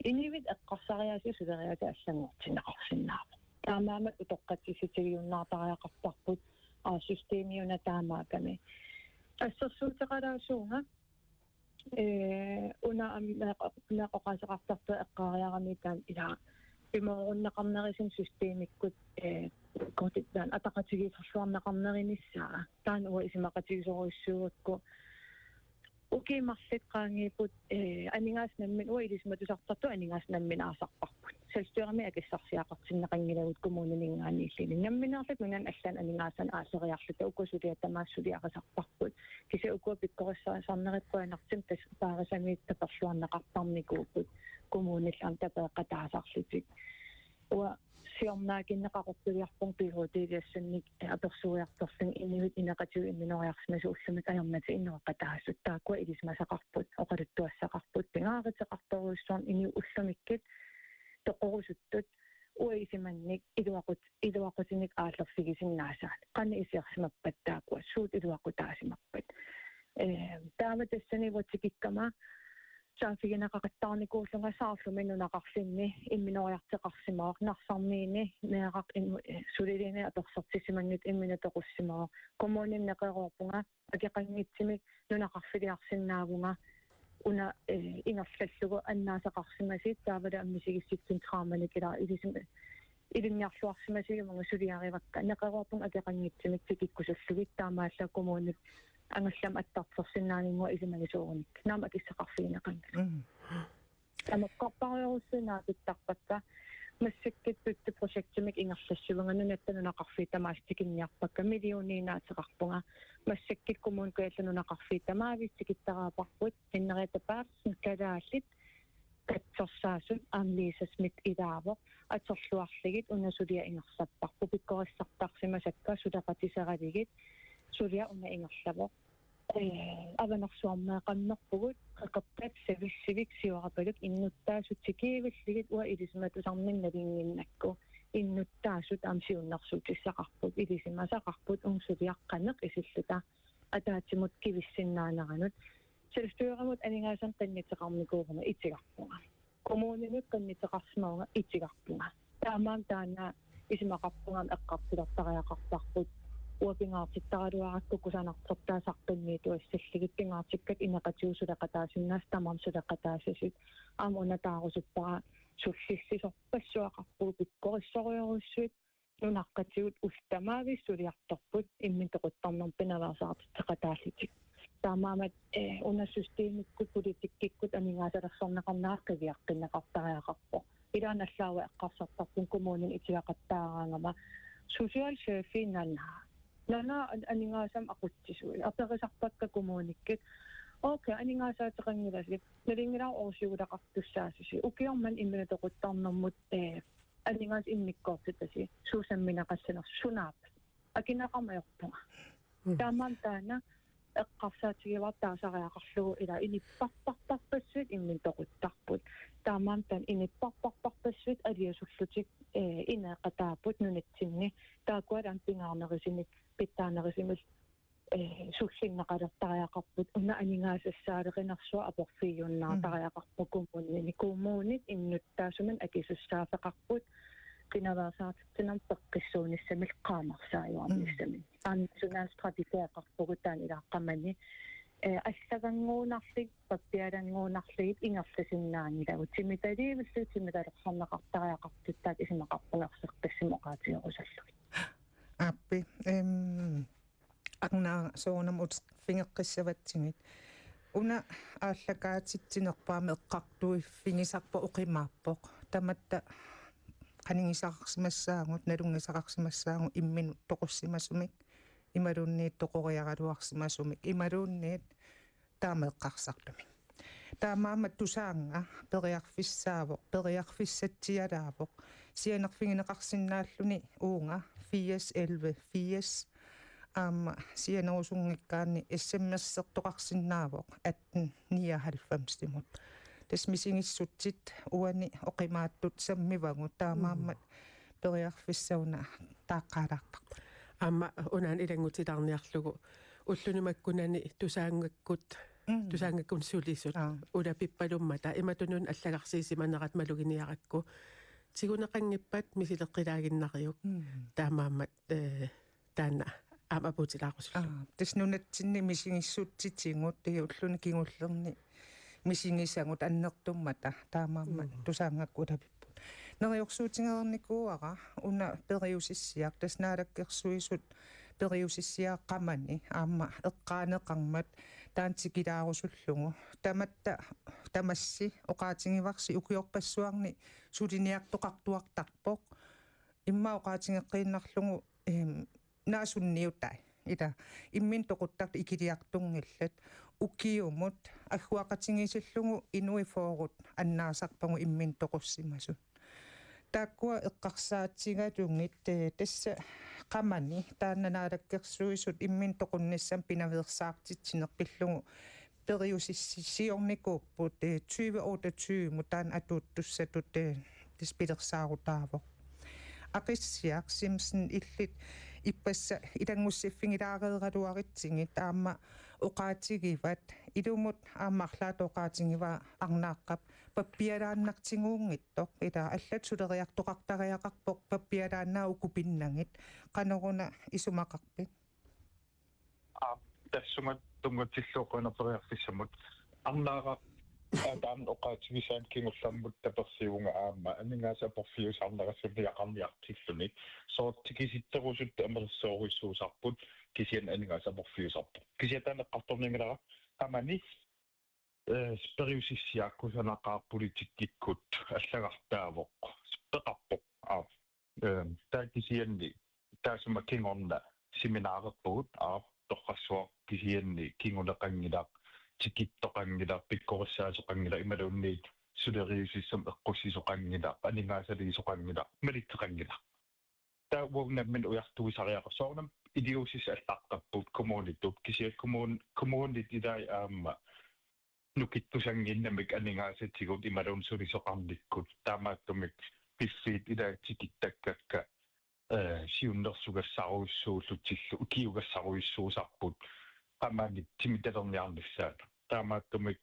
inivit eqqarsariasi suleriati allangortinneqarsinnaava taamaamat utoqqatsisitigiunnaartariaqartarput systemiuna taamaakami assersuuteqalaasuunga una meqoqaseqartartu eqqaariaramitaan ila imorunneqarnerisin systemikkut kortittaan ataqatigiserluarneqarnerinissaa taan uwa isimaqatigisoruissuugakku ukiimarlit qaangiiput aningaasnammin uwa ilismatusartartu aningaasnammin aasarparput selstyrami akissarsiaqartinneqangilagut kommununingaaniillini namminerlut nunan allan aningaasan aaseriarluta ukusuliatamaassuliaqasarparput kisa ukua pikkorissaarsarneritquanartim tas paarisamiit taperluarneqartarnikuuput kommunillam tapeeqqataasarlutik uwa siornaakinneqaqortuliarpung PhD-liassannik apersuiartorlung inivit inaqatiu imminoriarsmasu ullamik ajarnati inneqataassut taakkua ilismasaqarput oqaluttuassaqarput pingaariteqartoruissuarn ini ullamikkit toqorusuttut uisimannik iluaqutinik aallerfigisinnaasaan qanni isiarsimappat taakkua suut iluaqutaasimarpat taamatassani watikikkamaa saafiginaqaqattaarnikuullunga saarluminunaqarlinni imminoriarteqarsimaaq narsarmiini meeqaq suliliini apersartisimannut imminatoqussimaa kommuninneqeroorpunga aqiqanngitsimik nunaqarfiliarsinnaavunga una ingerlallugu annaasaqarsimasit taavala ammisigissitsun traamanikila илинниарлуарсимасигимага сулиаривакка неқарорпун акеқангитсимик тикиккусаллугит таамаалла коммуунит ангерлам аттартерсинаанингуа исимагисууруник наама акиссақарфигинеқангала амаққарпариоруссунаа питтарпакка массаккит путти прожектимик ингерлассувангана наттанунақарфи тамаастикинниарпакка миллионинаатеқарпунга массаккит коммуун каалланунақарфи тамаавиттикиттараапарпут иннериатапаарс калааллит катсорсаасут аамлиисасмит илаавоқ аторлуарлигит унасулиа ингерсаппарпу пиккориссартарсимасакка сулақатисаралигит сулиа уна ингерлавоқ аванерсуармеэқаммерпугут қақаптат сависсивик сиуарапалук иннуттаасут сикиивиллигит уа илисматусарнинналингиннакку иннуттаасут амсиуннарсутиссақарпут илисимасақарпут унсулиаққанеқ исиллута атаатимут кивиссиннаанеранут селфтуерамут анингаасан қаннитеқармикуурна итигарпунга коммуунинут қаннитеқарсимаунга итигарпунга таамаан таана исимақарпунгам эққартилартариақартарпут уапингаартиттаралуаракку кусанартортаасарпиннииту ассаллигит пингаартиккат инеқатиусулеқатаасиннаас тамарсулеқатаасасит аама унатаарусуппара суллиссисорпассуақарпуу пиккориссориоруссуит нунаққатигут устамаависсулиарторпут имминтеқуттарнер пиналаасаартиттеқатааллитик таамаамат унасустиимиккут политиккиккут амингаасалерсорнеқарнаақкавиаққиннеқартариақарпо илааналлаава эққарсартарпун коммуунин итиақаттаараангама social service нана анингаасам ақутсисуи аперисарпакка коммуниккит окей анингаасаатеқангиласит налингилаа орсиулақартуссаасиси укиорман имминатоқуттарнэрмут анингаас иммиккоортитаси суусамминақассанер сунаап акинақамаёрпунга таамаан таана эққарсаатигивартаасариақарлугу ила иниппарпарпарпассуит имминтоқуттарпут таамаан таан иниппарпарпарпассуит алиасуллутик инеқатаапут нунатсинни таакуалаан пингаарнерисиник питтаанерисимус суллиннеқалертариақарпут уна анингаасассаалеқинарсуа апорфиюннаартариақарпу коммуунит иннуттаасуман акисуссаафеқарпут кинаваасаартинам пеққиссуунissamil qaamarsaajuarnissamin national strategiaqarpugutaан ilaqqamani аллагангуунарлик паппиалангуунарлигит ингерласиннаангилагу тимиталиивиллу тимиталерсарнеқартариақартуттаат исимақарпунерсеққиссимоқаатиорусаллугит аппи агнаа соонам ут фингеққиссаватсигит уна ааллакаатитсинерпаами эққартуиффигисарпа оқимааппоқ таматта канингисақарсимассаагут налунгисақарсимассаагу иммину тоқуссимасумик ималуунниит тоқориаралуарсимасумик ималуунниит таамеэққарсарлумик таамаамат тусаанга периарфиссаавоқ периарфиссатсиалаавоқ сианерфигинеқарсинааллуни уунга 411 4 сианерусунгиккаани эссэммерсертоқарсинаавоқ 1899 тимут тасмисигиссутсит уани оқимааттут саммивагу таамааммат периарфиссауна тааққалаартарпа амма унаан илангутиларниарлугу уллунимаккунани тусаангаккун сулисут ула пиппалуммата иматунун аллагарсиисиманерат малугиниаракку тигунеқангиппат мисилеққилагиннариук таамааммат таана амапутилаарусуллу таснунатсинни мисигиссутситингут тиги уллуни кигуллерни мисигисагут аннертуммата таамаамма тусаангаккулапиппут нериорсуутингерникууара уна периусиссиак таснаалаккерсуисут периусиссиааққамани аама эққаанеқармат таантикилаарусуллугу таматта тамасси оқаатингиварси укиорпассуарни сулиниартоқартуартарпоқ имма оқаатингеққииннарлугу наасунниутай ита иммин тоқуттарт икилиартунгиллат укиумут аггуақатингисиллугу инуифоорут аннаасарпагу иммин тоқуссимасут тааккуа эққарсаатсигалунгит тасса қамани тааннанаалаккерсуисут иммин тоқунниссам пинавиерсаартитсинеққиллугу периусиссиорникууппут 2028 мутаан атууттуссатут тиспилерсаарутаавоқ ақиссиақ симсен иллит иппасса илангуссиффигилаареералуаритсиги таама оқаатигиват илумут аамарлаат оқаатингива арнааққап паппиалааннартигуунгиттоқ ила аллат сулериартоқартариақарпоқ паппиалааннаа укупиннагит канеруна исумақарпит тассумат тунгатиллуоқунапериарфиссамут арнааqa Adam oqaatigisaan kingullarmut tapersiunga aamma aningaasa porfiusarnerassuliaqarniartilluni soortikisitterusut amerissoorissuusarput kisian aningaasa porfiusarput kisiataneqqartorningalera amani speriusissiaakkusanaqaa politikikkut аллагартаавоқ спеқарпоқ таакисианни таасума кингорна семинаарерпугут торқассуа кисианни кингулеқангилаа тикиттоқангилаа пиккориссаасоқангилаа ималуунниит сулериусиссам эққуссисоқангилаа анигаасалигисоқангилаа малиттеқангилаа таавугнаммин уяртуисариақарсоорнам идиусис аллааққаппут коммуниттут кисиак коммунит идай аама нукиттусангиннамик анигаасатигут ималуун сулисоқарниккут таамааттумик пиффиит илаатикиттаккакка сиуннерсугассаруиссууллутиллу укиугассаруиссуусарпут qamani timiterniarnissaat taamaattumik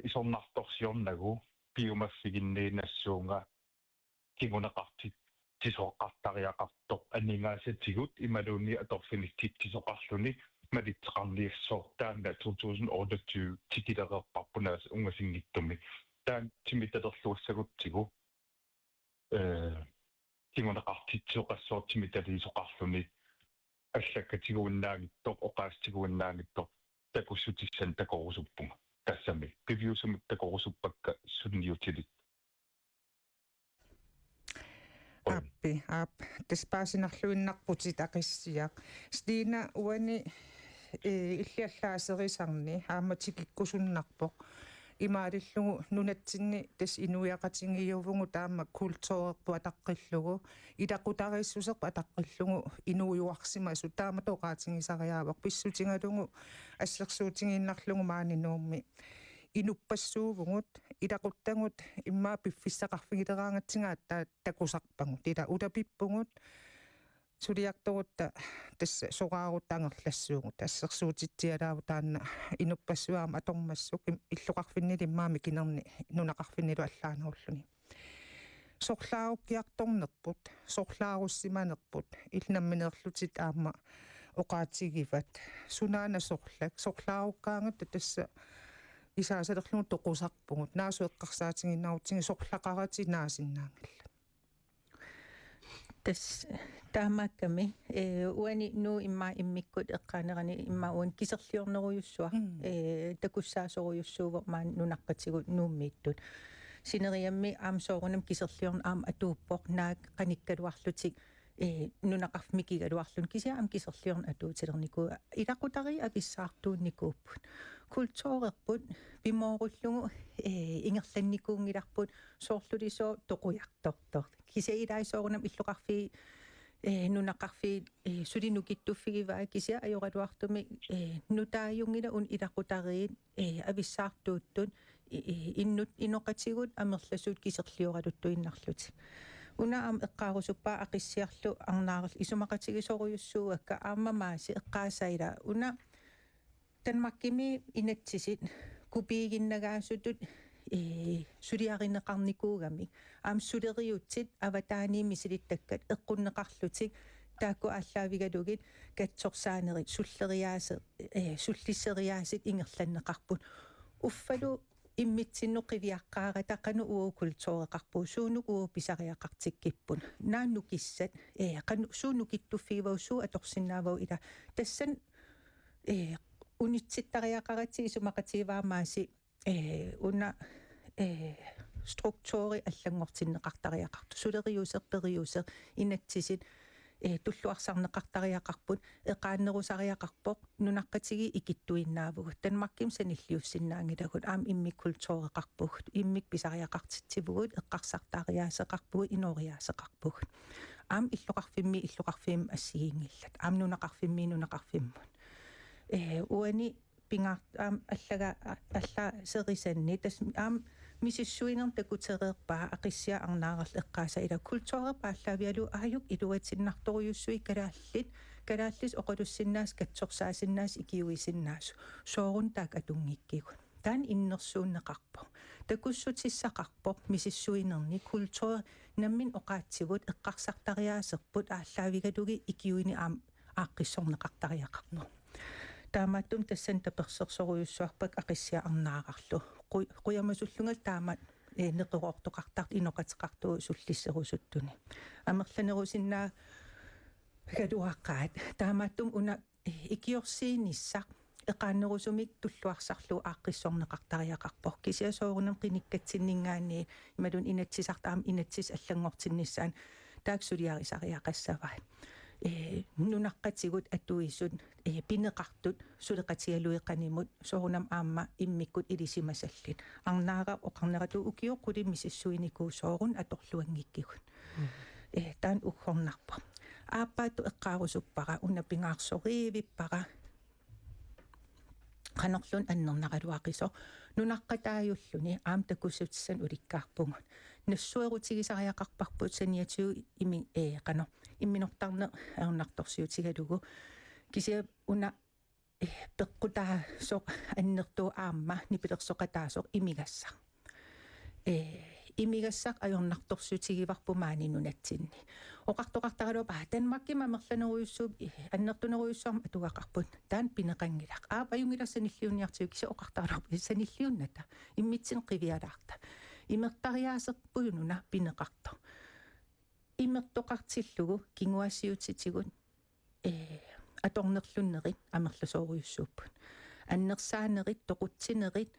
isonnartorsiornagu piumaffiginniinassuunga kingunaqartit tisoqqartariaqartoq aningaasatigut imaluunni atorfiniktit tisoqarluni malitteqarniassoo taanna 2028 tikilereerparpunaas ungasinngittumik taan timiterluussagutigu kingunaqartit tisoqassoo timitaliisoqarluni аллаккатигуиннаагиттоқ оқаастигуиннаагиттоқ такуссутиссан такорусуппунга тассами ревьюсумик такорусуппакка сунниутилит аппи таспаасинарлуиннарпути тақиссиақ стина уани иллиаллаасерисарни ааматикиккусуннарпоқ имаалиллугу нунатсинни тас инуяқатингиувгу таама культуурерпу атаққиллугу илақутариссусерпу атаққиллугу инуюарсимасу таама тоқаатингисариаавақ писсутингалугу ассерсуутингииннарлугу маанинуумми инуппассуувгут илақуттангут иммаа пиффиссақарфигилераангатсингаатта такусарпагут ила улапиппугут сулиарторутта тасса сораарутаангерлассуугут ассерсуутитсиалааву таанна инуппассуаама атормассук иллоқарфиннили иммаами кинерни нунақарфиннилу аллаанеруллуни сорлааруккиарторнерпут сорлааруссиманерпут илнамминерлутит аама оқаатигиват сунаана сорлааруккаангат тасса исаасалерлугу тоқусарпугут наасуэққарсаатингиннаутинги сорлақарати наасиннаангилла тас таамаакками уани ну имма иммиккут эққаанерани имма уан кисерлиорнеруйуссуа такуссаасоруйуссууво маан нунаққатигут нууммииттут синериамми аамсоорунам кисерлиорн аам атууппоқ наак qanikkaluarlutik нунақарфмикигалуарлун кисиаам кисерлиорн атуутилернику илақутари аписсаартуунникууппут культуурерпут пимооруллугу ингерланникуунгиларпут соорлулисоо тоқуяртортор кисаилаисоорунам иллоқарфи нунақарфи сулинукиттуффигиваа кися ajoratuartumi нутааюнгила ун илақутариит ависсаартууттут иннут иноқатигут амерласуут кисерлиоралуттуиннарлути унаам эққаарусуппаа ақиссиарлу арнаарл исумақатигисоруйуссууакка ааммамааси эққаасайла уна танмаккими инатсисит купиигиннагаасутут сулиаринеқарникуугами аам сулериутсит аватааниими силиттаккат эққуннеқарлутик таакку ааллаавигалугит катсорсаанерит суллериаасе суллиссериаасит ингерланнеқарпут уффалу иммитсиннуқивиаққаара тақану уу культуореқарпуу суунук уу писариақартиккиппун наанну киссат қану суунукиттуффигивау суу аторсиннаавау ила тассан унитситтариақарати исумақативаамааси уна структури аллангортиннеқартариақарту сулериусер инатсисит туллуарсарнеқартариақарпут эқааннерусариақарпоқ нунаққатиги икиттуиннаавугут танмакким саниллиуссиннаангилагут аам иммик культуореқарпугут иммик писариақартитсивугут эққарсартаариаасеқарпугут инориаасеқарпугут аам иллоқарфимми ассигингиллат аам нунақарфиммут уани пингаар аам алла серисанни тас аам мисиссуинер такутерерпаа ақиссиа арнаарал эққааса ила культуурепааллавиалу ааюк илуатсиннарторюссуи калааллис оқалуссиннаас катсорсаасиннаас икиуисиннаас соорун таак атунгиккигут таан иннерсууннеқарпо такуссутиссақарпо мисиссуинерни культур наммин оқаатсигут эққарсартариаасерпут ааллаавигалуги икиуини аам ааққиссорнеқартариақарпо таамааттум тассан таперсерсоруйуссуарпак ақиссиаарнаақарлу қуямасуллунгал таамат неқероортоқартарт иноқатеқартуу суллиссерусуттуни амерланерусиннаа кадуаққаат таамааттум уна икиорсииниссақ эқааннерусумик туллуарсарлу ааққиссорнеқартариақарпор кисиасоорунам қиниккатсиннингаани ималун инатсисартаам инатсис аллангортинниссаан тааксулиарисариақассаваа нунаққатигут атуисут пинеқартут сулеқатигалуеқанимут соорунам аама иммиккут илисимасаллит арнаара оқарнерату укиоққули мисиссуиникуу соорун аторлуангиккигут таан уггорнарпа ааппаату эққаарусуппара уна пингаарсориивиппара канерлун аннернаралуақисо нунаққатааюллуни аам такуссутссан уликкаарпугут нассуерутигисариақарпарпут саниатиу ими қано имминортарне аернарторсиутигалугу кися уна пеққутаа соқ аннертуу аама нипилерсоқатаасоқ имигассақ имигассақ аернарторсиутигиварпумаани нунатсинни оқартоқартаралуа танмаккима мерланеруйуссууп аннертунеруйуссуарма атугақарпут таан пинеқангилақ аапаюнгилассаниллиуниартиу кися оқартаралуа саниллиунната иммитсин қивиалаарта имертариаасерпуйунуна пинеқарто имертоқартиллугу кингуассиутитигут аторнерлуннерит амерласооруйуссууппут аннерсаанерит тоқутсинерит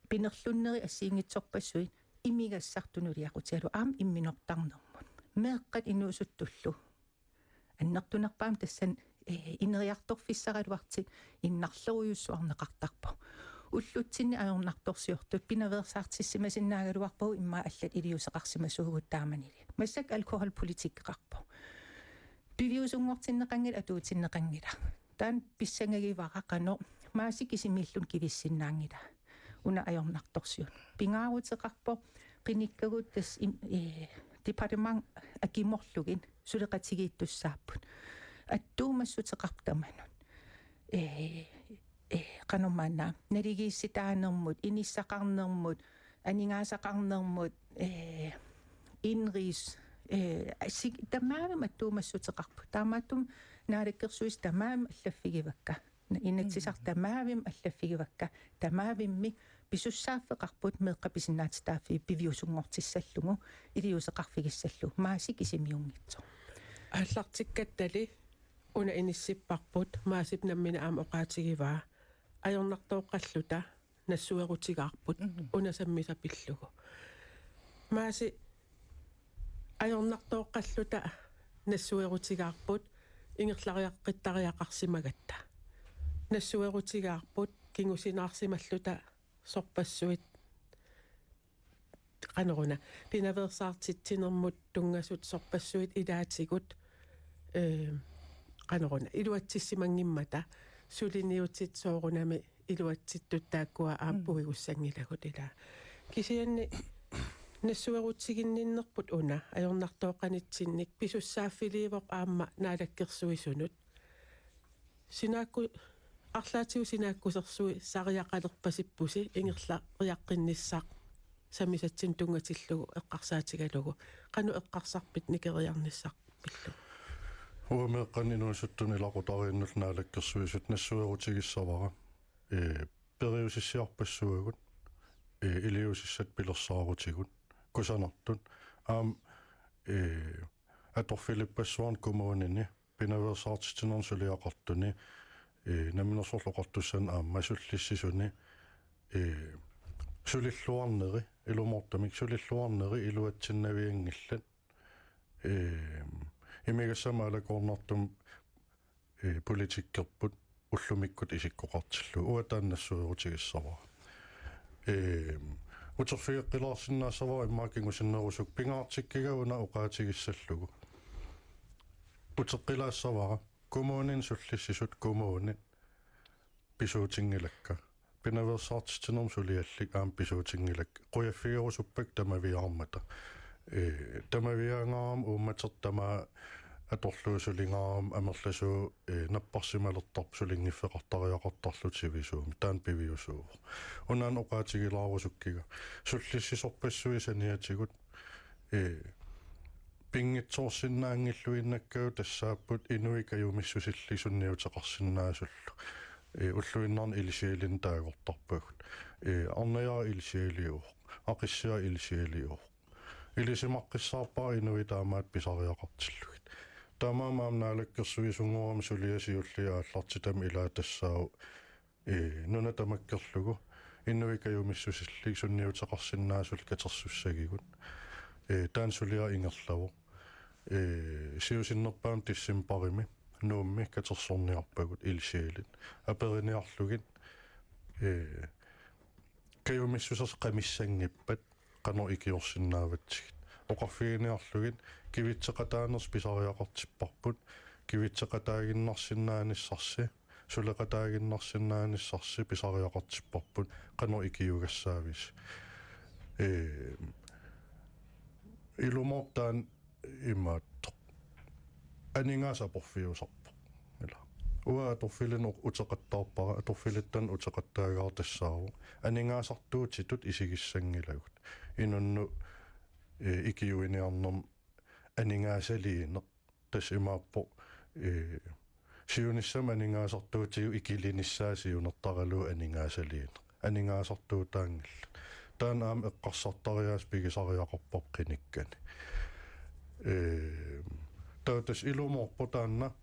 пинерлуннери ассиингитсорпассуит имигассартунулиақутиалу аам имминортарнермут меэққат инуусуттуллу аннертунерпаам тассан инериарторфиссаралуартит иннарлеруйуссуарнеқартарпо уллутсинни аернарторсиортут пинаверсаартиссимасиннаагалуарпау имма аллат илиусеқарсимасуугут тааманили массак алкохолполитиккеқарпо пивиусунгортиннеқангил атуутиннеқангила таан писсангагиварақано маасикисимиллун кивиссиннаангила уна аернарторсиут пингаарутеқарпо қиниккагут тас департамент акиморлугин сулеқатигииттуссааппут аттуумассутеқартаманут каномана наригиисситаанермут иниссақарнермут анигаасақарнермут инрис асиг тамаам аттуумассутеқарпу таамааттум наалаккерсуис тамаам аллаффигивакка инатсисар тамаавим аллаффигивакка тамаавимми писуссааффеқарпут меэққаписиннаатитааффи пивиусунгортиссаллугу илиусеқарфигиссаллу маасик исимиунгитсо ааллартиккаттали уна иниссиппарпут маасип наммина аама оқаатигиваа аернартооққаллута нассуерутигаарпут уна саммисапиллугу maaси ajornartooqqalluta nassuerutigaarput ingерлариаққиттариақарсимагатта нассуерутигаарпут кингусинаарсималлута сорпассуит qanорuna pinaversaartittinermut tungasut sorpassuit ilaatигут qanорuna iluatsissimangimmata suliniutit soorunami iluatsittut taakkua aappuigussangilagут ila kisianni нассуерутсигинниннерпут уна ajornartooqqanitsinnik писуссааффилиивоқ аама наалаккерсуисунут синаакку арлаатиу синааккусерсуи сариақалерпасиппуси ингерлариаққиннissaaq самисатсин тунгатиллугу эққарсаатигалугу қану эққарсарпит никериарниссарпиллу уумеэққанинуусуттуни лақутарииннул наалаккерсуисут нассуерутигиссавара периусиссиарпассуагут илиусиссат пилерсаарутигут кусанартут аам аторфилиппассуарн коммуунини пинаверсаартитинерн сулиақартуни наминерсорлоқартуссан аама суллиссисуни сулиллуарнери илумортамик сулиллуарнери илуатсиннавиангиллат имигассамаалакорнартум политиккерпут уллумиккут исиккоқартиллу уатааннассуерутигиссавара утерфиэққилаарсиннаассаваа иммаакингусиннерусук пингаартиккигауна оқаатигиссаллугу утеққилаассавара коммуунин суллиссисут коммуунит писуутингилакка пинаверсаартитинерм сулиаллик аам писуутингилакка қуяффигерусуппак тамавиармата тамавиангаарам уумматертама аторлуусулингаарам амерласуу наппарсималертарп сулингиффеқартариақартарлутивисуум таан пивиусуу унаан оқаатигилаарусуккига суллиссисорпассуи саниатигут пингитсоорсиннаангиллуиннаккау тассааппут инуикаюмиссусиллисунниутеқарсиннаасуллу уллуиннарни илисиалин таагортарпагут арнаяа илисиалиух ақиссиа илисиалиух илисимаққиссаарпаа инуи таамаат писариақартиллугит таамаамаам наалаккерсуисунгорам сулиасиуллиа аллартитам илаа тассаау нуна тамаккерлугу инуикаюмиссусиллисунниутеқарсиннаасул катерсуссагигут таан сулиа ингерлаву сиусиннерпаам тиссимпарими нуумми катерсорниарпагут илисиалит апериниарлугит каюмиссусерс қамиссангиппат қано икиорсиннааватсигит оқарфигиниарлугит кивитсеқатаанерс писариақартиппарпут кивитсеқатаагиннарсиннааниссарси сулеқатаагиннарсиннааниссарси писариақартиппарпут қано икиугассаавис илумортаан имаатто анингаасапорфиусарпо ила уа торфилин утеқаттаарпара торфилиттан утеқаттаагаарtassaaru анингаасартуутитут исигиссангилагут инунну икиуиниарнерм анингаасалиинеқ тас имааппо сиуниссам анингаасартуутигу икилиниссаасиунертаралу анингаасалиинеқ анингаасартуутаангилла таан аам эққарсартариаас пигисариақарпоқ қиниккани таутас илуморпо таанна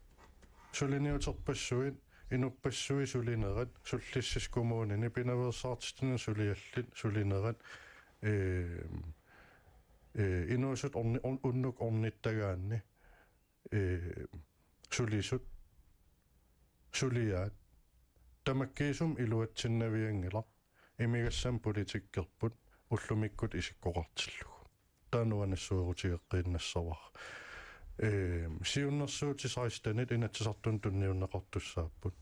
сулиниутерпассуит инуппассуи сулинерат суллиссис коммуунини пинаверсаартитин сулиаллит сулинерат инуусут уннук орниттагаанни сулисут сулиаат тамаккиисум илуатсиннавиангила имигассам политиккерпут уллумиккут исиккоқартиллугу таануанассуерутигеққииннассавар сиуннэрсуути саистанит инатсисартун тунниуннеқартуссааппут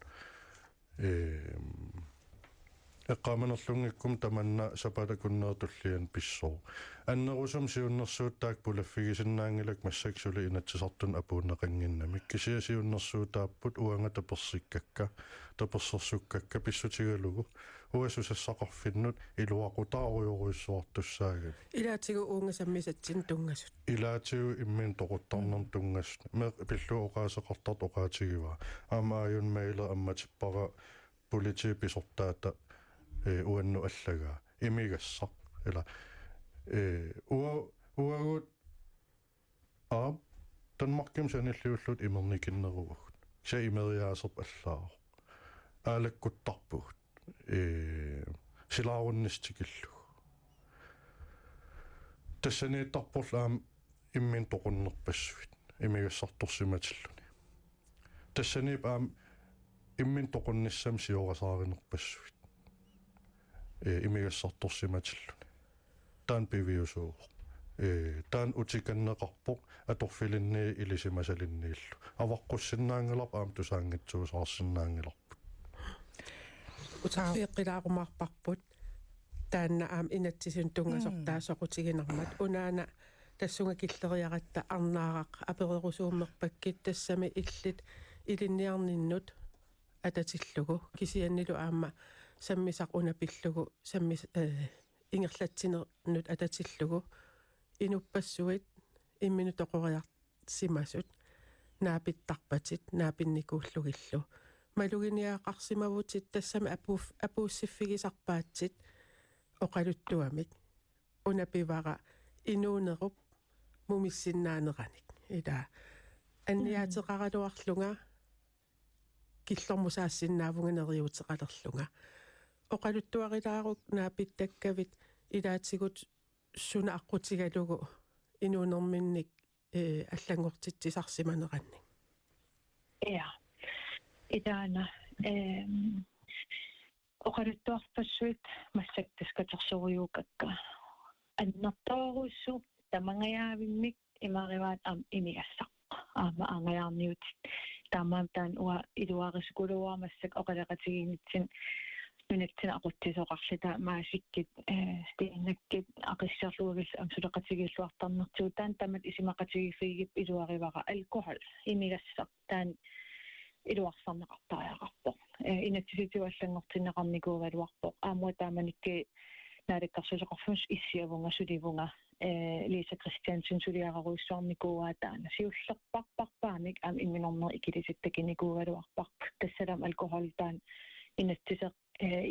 эққаманерлунгиккум таманна сапалакуннеертуллиан писсоо аннерусум сиуннэрсууттаак пулаффигисиннаангилак массаксули инатсисартун апууннеқангиннамик кисиа сиуннэрсуутааппут уангата персиккакка таперсерсуккакка писсутигалугу уасусассақарфиннут илуақутааруйоруйссуартуссаагами илаатигу унгасаммисатсин тунгасут илаатигу иммин тоқуттарнерм тунгас ме пиллуоқаасеқартарт оqaатигива аамааюн мейлер амматиппара полити писортаата уанну аллага имигасса ила уагут танмарким саниллиуллут имерникиннеругут са имериаасерп аллаа аалаккуттарпугут силааруннистикиллу тассанииттарпорлаам иммин тоқуннерпассуит имигассарторсиматиллуни тассаниип аам иммин тоқунниссам сиорасааринерпассуит имигассарторсиматиллуни таан пивиусуу таан утиканнеқарпоқ аторфилинни илисимасалиннииллу аваққуссиннаангелап аам тусаангитсуусаарсиннаангеларпут утафиққилаарумаарпарпут таанна аам инатсисун тунгасортаасоқутигинармат унаана тассунга киллериаратта арнаарақ аперерусууммерпаккит тассами иллит илинниарниннут ататиллугу кисианнилу аама саммисақ унапиллугу саммис ингерлатсинернут ататиллугу инуппассуит иммину тоқориарсимасут наапиттарпатит наапинникууллугиллу малугиниаақарсимавутит тассами апууссиффигисарпаатсит оқалуттуамик унапивара инуунеруп мумиссиннаанераник ила анниаатеқаралуарлунга киллормусаассиннаавунгинериутеқалерлунга оқалуттуарилаарук наапиттаккавит илаатигут суна аққутигалугу инуунерминник аллангортитсисарсиманеранни я итаана оқалуттуарпассуит массактаскатерсориукакка аннартооруссу тамангаявиммик имариваат ам имигассақ аама ангаяарниут таамаам таан уа илуарисукулуаамассак оқалеқатигиинитсин нунатсина ақуттисоқарлита маасиккит стииннаккит ақиссарлугис амсулеқатигииллуартарнертуу таан тамат исимақатигиффигип илуаривара алкохол имигассақ таан илуарсарнеқартариақарпоқ инатсиситуаллангортинеқарникуугалуарпоқ аамуа тааманикки naariqqarsusoqarfus issiavunga sulivunga Lisa Christiansen suliaqaruissuarnikuataana siullerparparpaamik am imminorner ikilisittakiniikuugaluarparp tassalam alkoholtaan inattiseq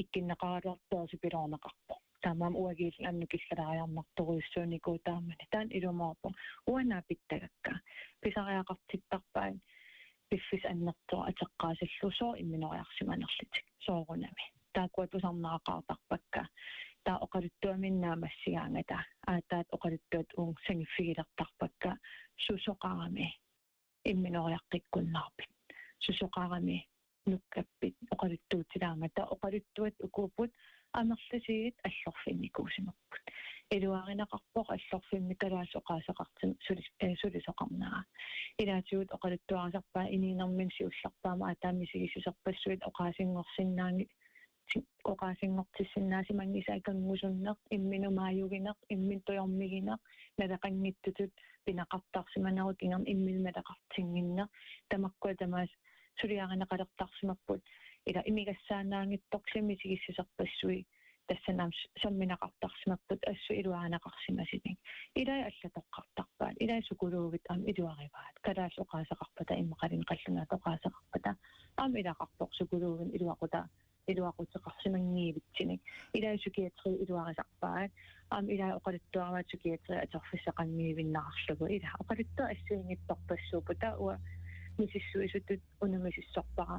ikkinneqaraluartoorsi pilorneqarpo taamam uagiil annukillalariarnartoruissuuniku taamani taan ilumaarpo uanaa pittagakka pisariaqartittarpaan piffis annertoa ateqqaasallusoo imminoriarsimanerlitik soorunami taakuat usarnaaqaartarpakka taa oqaluttuaminnaamassigaangata aataat oqaluttuat uung sangiffigilertarpakka susoqarami imminoriaqqikkunnaarpit susoqarami nukkappit oqaluttuutilaangata oqaluttuat ukuuput amerlasiit allorfinnikuusimerput iluarinaqarpoq allorfimmikalaassoqaasaqartim sulisoqarnaa ilaatigut oqaluttuarasarpaa iniinermin siullarpaama ataamisigissiserpassuit oqaasingorsinnaangi oqaasingortissinnaasimangisaakangusunneq imminumaayugineq immintoyormigineq nalaqangittutut pinaqartarsimanerut ingern immilmalaqartinginneq tamakkua tamaas suliarinaqalertarsimerput ila imigassaanaangittorlimisigissiserpassui тассанам самминақартарсимаппут ассу илуаанақарсимаситик илай аллатоққартарпаат илай сукулуугит ам илуариваат калаас оқаасақарпата иммақалин қаллунгаат оқаасақарпата ам илақарпоқ сукулуугин илуақутеқарсимангиивитсиник илай сукиатри илуарисарпаат ам илай оқалуттуарамаат сукиатри атерфиссақангиивиннарарлугу ила оқалуттуа ассиингитторпассуупута уа мисиссуисутут унумисиссорпара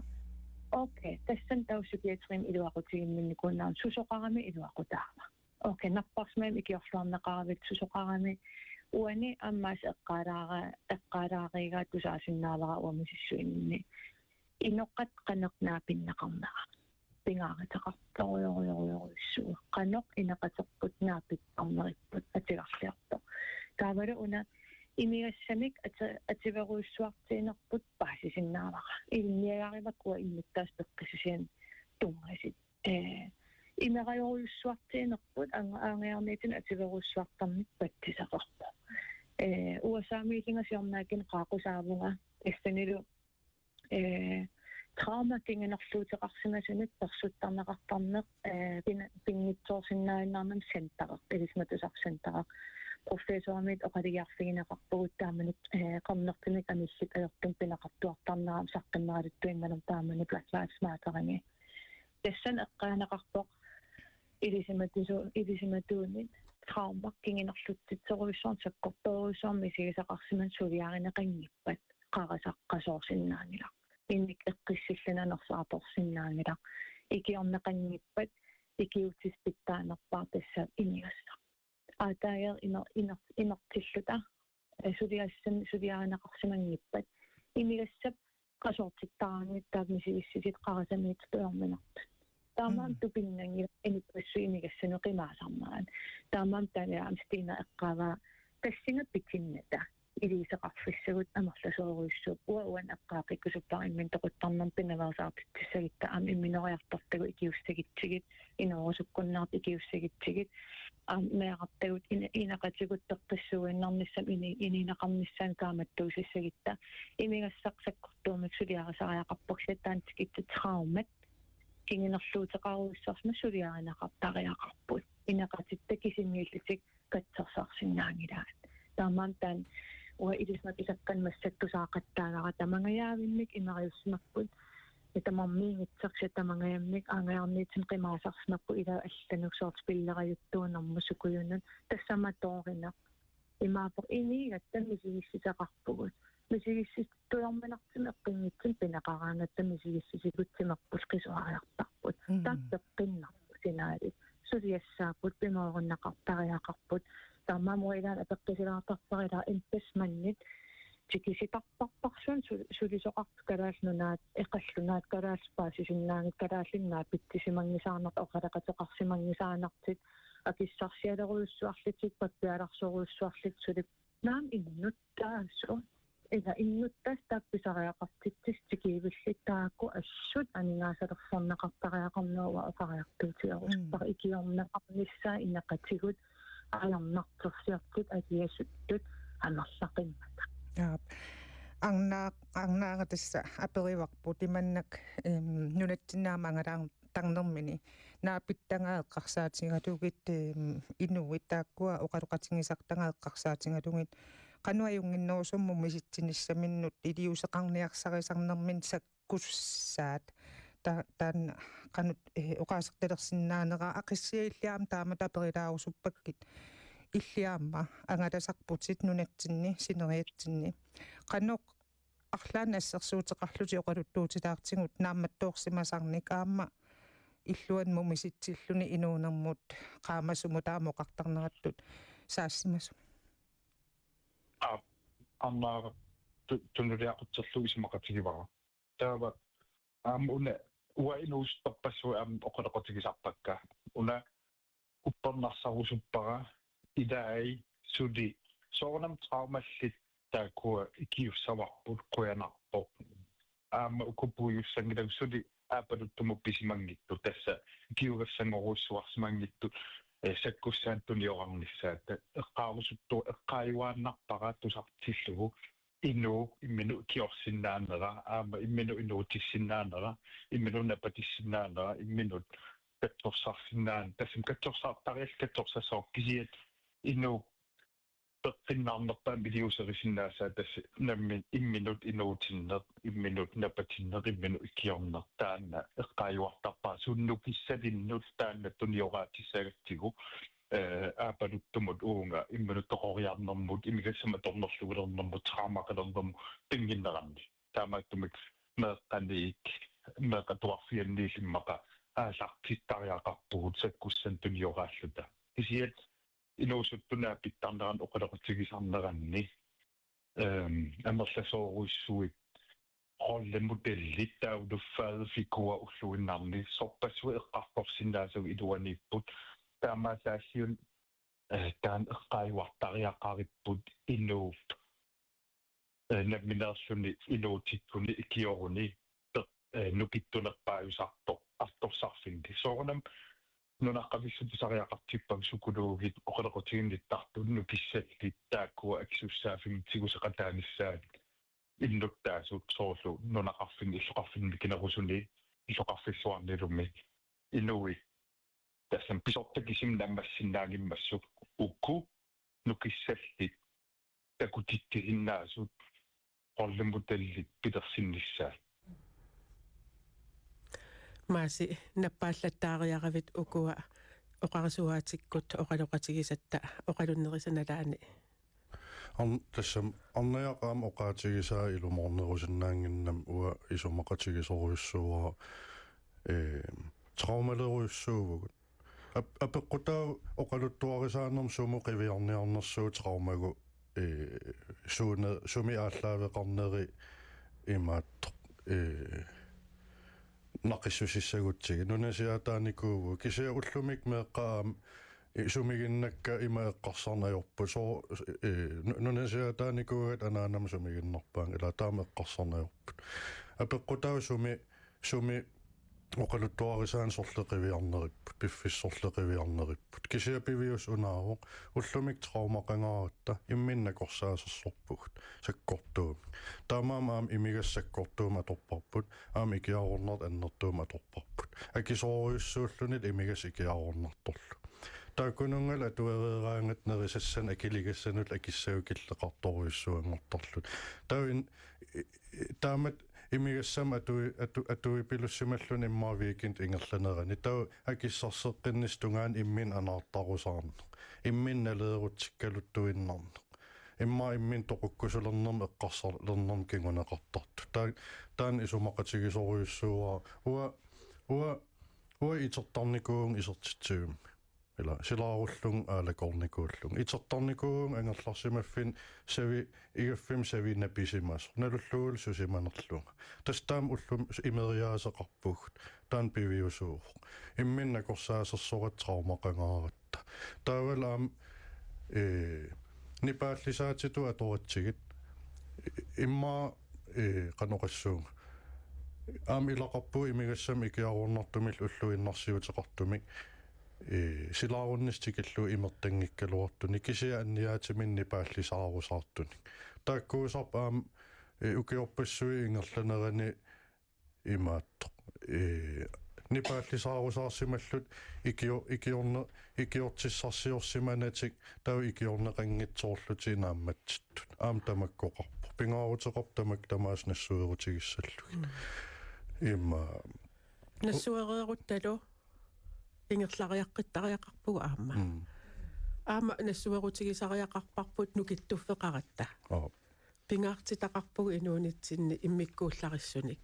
Okei, tässä on täysikietrin iluaqutiimmin kunnan susoqarami iluaqutaama. Okei, napparsmeem ikiorluarneqaravit susoqarami uani ammaas eqqaaraariga tusaasinnaavara uamisissuinni. Inoqqat qaneqnaapinnaqarnera. Pingaariteqartoriorioriorissuu. Qaneq inaqaterput naapittarneripput atigarliarto. Taavalu una imigassamik ativeruissuartiinerput paasisinnaavara ilniagarimakua immittaas peqqisisian tungasit imerajoruissuartiinerput aangiarniitin ativeruissuartarnik pattisaqarpo uasaamiilingasiornaakin qaaqusaavuga iffanilu traumakinginerluuteqarsimasunit persuttarneqartarneq pinnitsoorsinnaannaarnam centereq ilismatusarcentereq профессорамит оқалиарфигинеқарпугут таамани қорнертимик амиллик аёртум пинақартуартарнаа саққиннералуттуиннерам таамани Black Lives Matter-инги тассан эққаанеқарпоқ илисиматуунит травма кингинерлуттитсоруиссуун саккорторуиссуун мисигисақарсиман сулиаринеқингиппат қарасаққасоорсиннаангила инник эққиссиллананерсааторсиннаангила икиорнеқангиппат икиутиспиттаанерпаа тасса инигасса аатааяр инертиллута сулиаринеқарсимангиппат имигассап qassortittaarangit taamisiissisит qarasamiit tuorminartut taamaam tupinngangila inipassu imigassanu qimaasarnaan taamaam taaniaam stina eqqaavaa tassinga pikinnata iliiseqarfissagut amerlasuoruissuup uan eqqaaqikkusuppar immin toquttarnam pinaversaartitssagitta am imminoriartartagu ikiussagitsigit inorusukkunnaart ikiussagitsigit meaqartagut inaqatigut teqqissuinnarnissam ininaqarnissaan kaamattuusissagitta imigassaqsakkortuumik suliarisariaqarpoksattaan tikittu traumat kinginerluuteqaruissarma suliarinaqartariaqarput inaqatitta kisimiillutik katsersaarsinnaangilaat taamaam taan ua ilismat isakkan massattusaaqattaanara tamangayaavimmik imariussimarput itamarmiingitsersi tamangayamnik aangaarniitin qimaasarsimarpu ila аллануксоорт пиллерajuttuunermusukuyunun тассаматооринеq имаапоқ иниигатта мисигиссисақарпугут мисигисситтуйорманартими эққингитсин пинақараангатта мисигиссисигутсимерпул қисуариартарпут тааппеққиннарпу синаали сулиассааппут пимооруннақартариақарпут таамаамуилаан апеққисилаартарпарила импасманнит тикиситарпарпарсуан сулисоқарт калаалнунаат эққаллунаат калаалспаасисиннаангит калааллиннаа питтисимангисаарнерт оқалақатеқарсимангисаанартит акиссарсиалеруйуссуарлитик паппиаларсоруйуссуарлит сулип наам иннуттаасу эга иннуттас тапписариақартитсис тикиивиллит таакку ассут анингаасалерсорнеқартариақарнуува оқариартуутиарус икиорнеқарнissaа инақатигут аярнартерсиартит атиасуттут анерлақиммата angnaanga tassa aperivarpu timannak nunatsinnaama angalaa тарнермини наапиттангаэққарсаатингалугит инуит тааккуа оқалоқатингисартангаэққарсаатингалугит кануаюнгиннерусумму миситсиниссаминнут илиусеқарниарсарисарнермин саккуссаат таан канут оқаасерталерсинаанера ақиссииллиаам таама таперилаарусуппаккит иллиаама ангаласарпутит нунатсинни синериатсинни каноқ арлаан ассерсуутеқарлути оқалуттуутилаартигут наамматтоорсимасарник аама иллуан мумиситсиллуни инуунермут qaamasumu taamоқартарнераттут саассимасу аннаа туннуриақутсерлу исмақатигивара таава уна уаинуустарпассуи оқалоқотигисарпакка уна уппернарсарусуппара идаай суди соорнам траумаллит таакуа икиуссаварпут қуянарпо укупуйуссангилавсуди аапалуттуму писимангитту тасса киугассангоруссуарсимангитту саккуссаантуниорарнissaат эққаарусутту эққааюааннарпара тусартиллугу инуу иммину киорсиннаанера аама иммину инуутиссиннаанера иммину напатиссиннаанера имминут катторсарсиннаан тассим катторсаартариал катторсасоор кисиат инуу пеққиннаарнерпаам илиусерисиннаасаа тасса намми имминут инуутиннер имминут напатиннер иммину икиорнер таанна эққааюартарпаа суннукиссалиннут таанна туниораатиссагаттигу аапалуттумут уунга иммину тоқориарнэрмут имигассама торнерлугулернэрмут таамақалернэрму тингиннеранни таамааттумик меэққаниик меэқатуарфианниилиммақа аалартиттариақарпугут саккуссан туниорааллута кисиат инуусуттунаа питтарнеран оқалоқатигисарнеранни амерласооруиссуит роллемоделлит таудуффаад фикуа уллуиннарни сорпассуи эққарторсиннаасуг илуаниппут таамаасаассиун таан эққааюартариақариппут инууп намминерсуни инуутиккуни икиоруни нукиттунерпааюсарто арторсарфинди соорнам нунаққависсутисариақартиппам сукулуугит оқалоқутигинниттартунну киссаллит тааккуа аксуссаафимтигусеқатааниссаат иннуттаасут соорлу нунақарфин иллоқарфинни кинерусуни иллоқарфиссуарнилумми инуи тассам писортакисим наммассинаагиммассук укку нукиссаллит такутиттигиннаасут роллемоделлит питерсиннissaat маси наппааллаттаариаравит укуа оқарсуаатиккут оқалоқатигисатта оқалуннерисаналаани тассам арнаяақаам оқаатигисаа илуморнерусиннаангиннам уа исумақатигисоруйуссуа траумалеруйуссуугут апеққутаа оқалуттуарисаанерм суму қивиарниарнерсуу траумагу суми ааллаавеқарнери имаат нақиссусиссагутсиги нунасиатааникууву кисиа уллумик меэққаам сумигиннакка имаэққарсарнаёрпу соо нунасиатааникуугат анаанам сумигиннерпаан ила таама эққарсарнаёрпут апеққутаа суми оқалуттуарисаан сорлеқивиарнериппут пиффиссорлеқивиарнериппут кисиа пивиус унааво уллумик траумақангаратта имминнакорсаасерсорпугут саккортууми таамаамаам имигассаккортуума торпарпут аами икиарорнерт аннертуума торпарпут акисоориуссууллунит имигас икиарорнарторлу таакунунгал атуэрераангат нерисассан акилигассанут акиссау киллеқарторуйуссуангорторлут таавин таамат имигассам атуи пилуссималлун иммаавиикинт ингерланерани таа акиссарсеққиннис тунгаан иммин анаартарусаарна иммин налеерутсиккалуттуиннарна имма иммин тоқуккусулернерм эққарсарлернерм кингунеқартарту таан исумақатигисоруйуссууа уа итертарникуун исертитсуум ила силааруллун аалакорникууллун итертарникуун ангерларсимаффин сави игаффим сави написимас налуллуул сусиманерлунга тастаам уллум имериаасеқарпугт таан пивиусуур имминна корсаасерсорат траумақангааратта таавалаам нипааллисаатиту аторатсигит имма каноқассуунга аам илақарпу имигассам икиарорнартумил уллуиннарсиутеқартумик силааруннистикиллу имертангиккалуартуни кисиа анниаатиминни пааллисаарусаартуни тааккуусарпаам укиорпассуи ингерланерани имаатто нипааллисаарусаарсималлут икиортиссарсиорсиманатик тау икиорнеқангитсоорлути наамматситтут аам тамаккоқарпу пингаарутеқар тамак тамаас нассуерутигиссаллугит имма нассуереерутталу ингерлариаққиттариақарпуга аама нассуерутигисариақарпарпут нукиттуффеқаратта пингаартитақарпуга инуунитсинни иммиккууллариссуник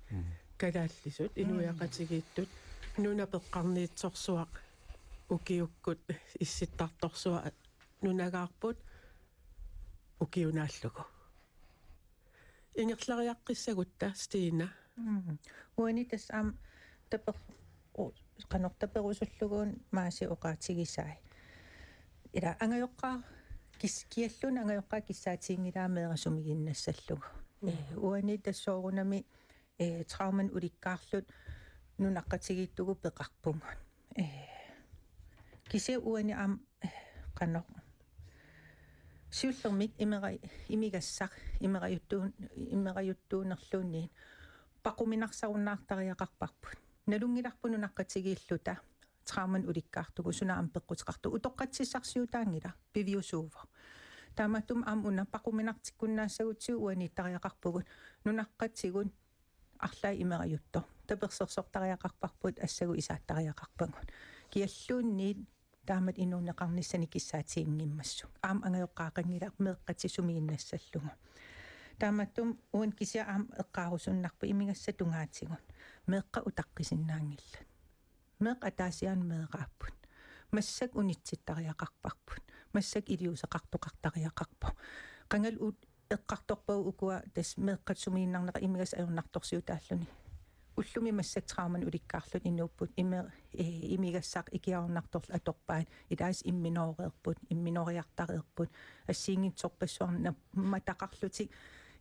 калааллисут инуяқатигииттут нунапеққарниитсорсуақ укиуккут исситтарторсуа нунагаарпут укиунааллугу ингерлариаққиссагутта стиина уани тас аам тапер канортаперусуллугуун мааси оқаатигисай ила ангайоққаа кискиаллуна ангайоққаа киссаатиингилаамеерасумигиннассаллугу уани тассоорунами трауман уликкаарлут нунаққатигииттугу пеқарпунгун кисе уани аам канақ сиуллермик имигассақ имераюттуунерлуунниин пақуминарсаруннаартариақарпарпут налунгиларпуну наққатигииллута трауман уликкаартугу сунаам пеққутеқарту утоққатсиссарсиутаангила пивиусуува тааматтум аам уна пақуминартиккуннаассагутсиу уаниттариақарпугут нунаққатсигун арлаа имераютто таперсерсортариақарпарпут ассагу исааттариақарпагут киаллуунниит таамат инуунеқарниссани киссаатиингиммассу аам ангайоққаақангила меэққатисумииннассаллугу тааматтум уан кися аам эққаарусуннарпу имигассатунгаатигун меэққа утаққисиннаангилла меэқ атаасиан меэқааппут массак унитситтариақарпарпут массак илиусеқартоқартариақарпу қангал ут эққарторпау укуа тас меэққатсумииннарнеқа имигас аюрнарторсиутааллуни уллуми массак трауман уликкаарлут инууппут имигассаақ икиарнарторл аторпаат илаас имминоореерпут имминориартареерпут ассиингитсорпассуарна матақарлутик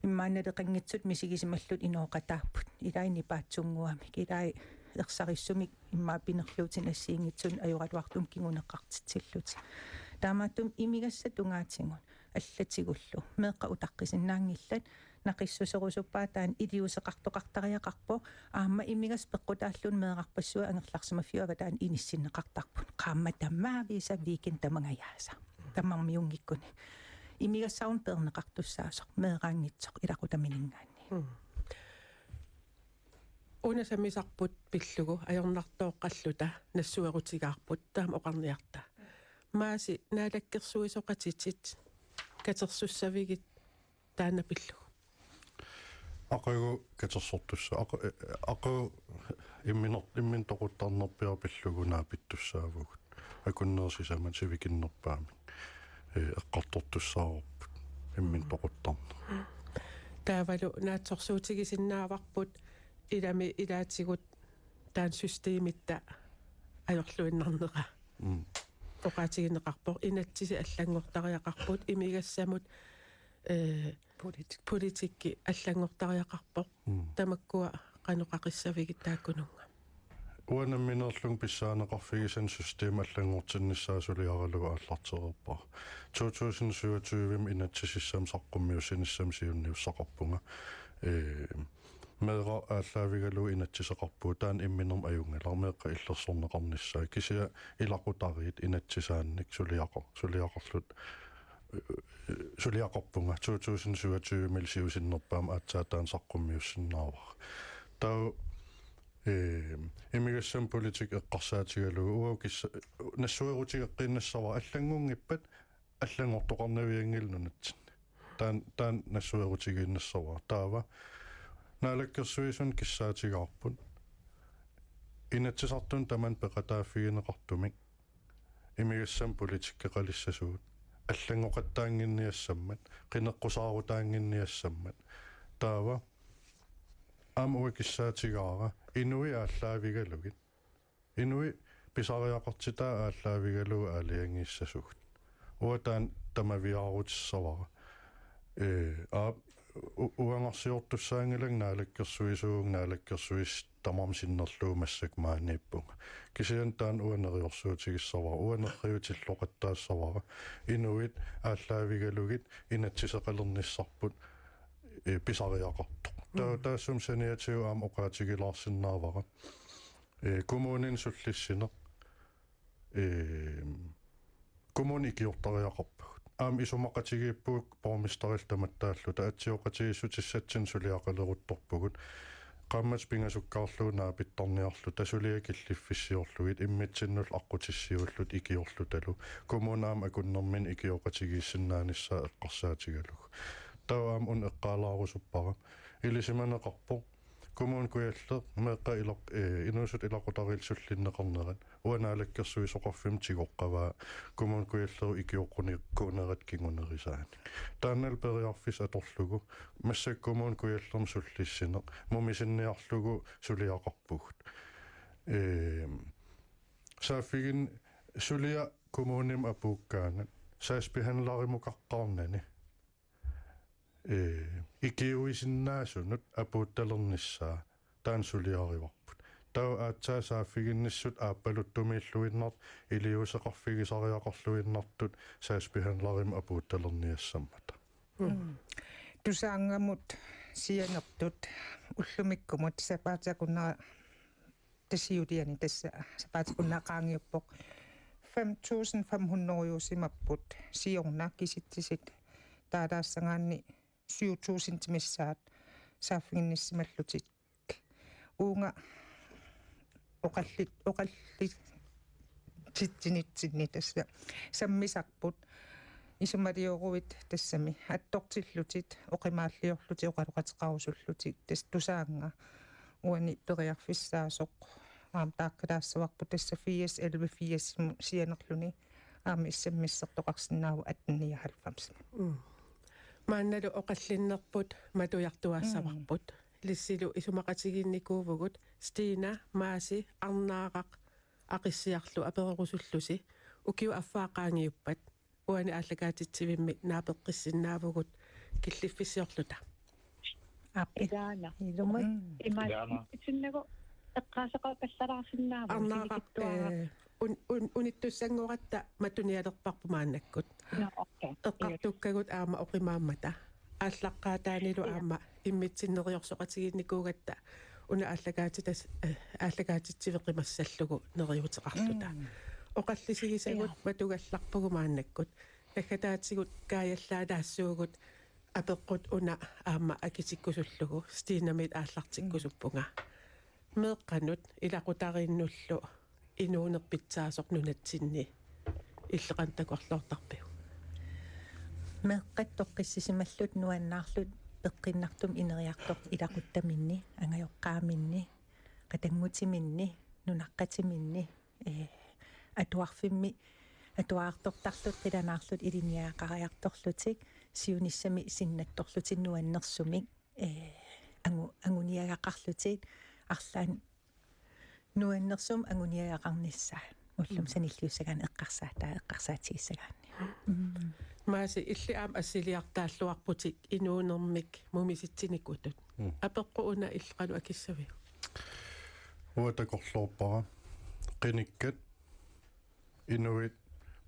иммааналеқангитсут мисигисималлут инооқатааппут илаини паатсунгуамик илаи ерсариссумик иммаа пинерлуутин ассиингитсун аюралуартум кигунеққартитсиллути таамааттум имигассатунгаатингун аллатигуллу меэққа утаққисиннаангиллат нақиссусерусуппаатаан илиусеқартоқартариақарпо аама имигас пеққутааллун меэқарпассуа ангерларсимаффиуава таан иниссиннеқартарпут qaamma таммаависа викин тамангаяаса таммармиунгиккуни имигассаун пернеқартуссаасоқ меэқаангитсоқ илақутаминингаанни унасамисарпут пиллугу ajornartooqqalluta нассуерутигаарпут таама оқарниарта мааси наалаккерсуисоқатитит катерсуссавигит таана пиллугу ақагу катерсортусса ақу иммин тоқуттарнерпиа пиллугунаа питтуссаавугут акуннерсисамат сивикиннерпаами эққартортуссаарпут иммин тоқуттарнер таавалу наатсорсуутигисиннааварпут илами илаатигут таан системитта ajorluinnarnera оқаатигинеқарпор инатсиси аллангортариақарпут имигассамут политикки аллангортариақарпор тамаккуа қануқақиссавигит тааккунунга уанамминерлун писсаанеқарфигисан систем аллангортиннссаасулиаралугу аллартерерпа 2027 инатсисиссам саққуммиуссиниссам сиунниуссақарпунга меэра ааллаавигалу инатсисеқарпуу таан имминерм аюнгала меэққа иллерсорнеқарниссаа кисиа илақутариит инатсисаанник сулиақарлут сулиақарпунга 2027 милсиусиннерпаама аатсаатаан саққуммиуссиннаавар тау иммиграшн политик эққарсаатигалу уа кисса нассуерутигеққиннассава аллангунгиппат аллангортоқарнавиангилнунатсин таан нассуерутигиннассава таава наалаккерсуисун киссаатигаарпут инатсисартун таман пеқатааффигинеқартумик имигассан политиккеқалиссасуут аллангоқаттаангинниассаммат қинеққусаарутаангинниассаммат таава амуа киссаатигаара инуи ааллаавигалугит инуи писариақартитаа ааллаавигалу аалиангиссасугут уатаан тамавиаарутиссавара уангорсиортуссаангилаг наалаккерсуис тамармсиннерлуу массак мааниппунга кисиан таан уанериорсуутигиссавара уанерриутиллоқаттаассавара инуит ааллаавигалугит инатсисеқалерниссарпут писариақартоқ таассум саниатиу аама оқаатигилаарсиннаавара kommunin sullissineq kommuni ikiortariaqarpagut aam isumaqatigiippuuk pormistaril tamattaalluta atsiоqatigissutissaatsin suliaqaleruttorpugut qaammas pingasukkaarluunaa pittorniarlu tasulia killiffissiorlugit immitsinnul aqutissiullut ikiorlutalu kommunaam akunnermin ikioqatigiissinnaanissa eqqarsaatigalugu tauaam un eqqaalaarusuppara ilisimaneqarpo kommun kuyalle meqqa iloq inuusut ilaqutarilsullinneqarnerat uanaalakkersuisoqarfim tigoqqavaa kommun kuyalleru ikioqquniqkuunerat kingunerisaani taannal periarfis atorlugu massak kommun kuyallerm sullissineq mumisinniarlugu suliaqarpugut saaffigin sulia kommunim apuukkaangat saaspihanlaarimukaqqaarnani ikiuisinnaasунут апуутталернissaa таансулиариварпут тау аатсаасааффигинниссут ааппалуттумииллуиннарт илиусеқарфигисариақарлуиннартут сааспиханларим апуутталерниассаммата тусаангамут сианертут уллумиккумут сапаатакуннера тасиулиани тасса сапаатакуннаақаангиуппоқ 5500 юусимаппут сиорна киситсисит таалаассангаанни 7000 тимиссаат сааффигинниссималлутик уунга оқалли титсинитсинни тасса саммисарпут исумалиоруит тассами аттортиллутит оқимааллиорлути оқалоқатеқарусуллутик тас тусаанга уани периарфиссаасоқ аам тааккалаассаварпут тасса 411 сианерлуни аами иссаммиссертоқарсинааву 1899 маанналу оқаллиннерпут матуяртуаассаварпут лиссилу исумақатигинникуувгут стина maaси арнаақақ ақиссиарлу аперерусуллуси укиу аффаақаангиуппат уани ааллагаатитсивимми наапеққиссиннаавгут киллиффиссиорлута аппидаана илумат Imaana. итсиннаго эққаасеқарпаллалаарсинаава арнаақақ униттуссангоратта матуниалерпарпу мааннаккут окей эққартуккагут аама оқимааммата ааллаққаатаанилу аама иммитсиннериорсоқатигинникуугатта уна ааллагаатитсивеқимассаллугу нериутеқарлута оқаллисигисагут матугалларпугу мааннаккут таккатаатсигут каяллаалаассуугут апеққут уна аама акитиккусуллугу стиинамит ааллартиккусуппунга меэққанут илақутарииннуллу инуунерпитсаасоқ нунатсинни иллеқантакорлоортарпиу меэққаттоққиссисималлут нуаннаарлут пеққиннартум инериартоқ илақуттаминни ангайоққааминни қатангутиминни нунаққатиминни атуарфимми атуаартортарлут қиланаарлут илиниаақариарторлутик сиуниссами синнатторлутин нуаннерсумик ангуниагақарлутик арлаан нуаннерсум ангуниагақарниссаа уллум саниллиуссагаан эққарсаатигиссагаанни maaси илли аам ассилиартааллуарпутик инуунермик мумиситсиникутут апеққуна иллеқалу акиссави уатакорлоорпара қиниккат инуит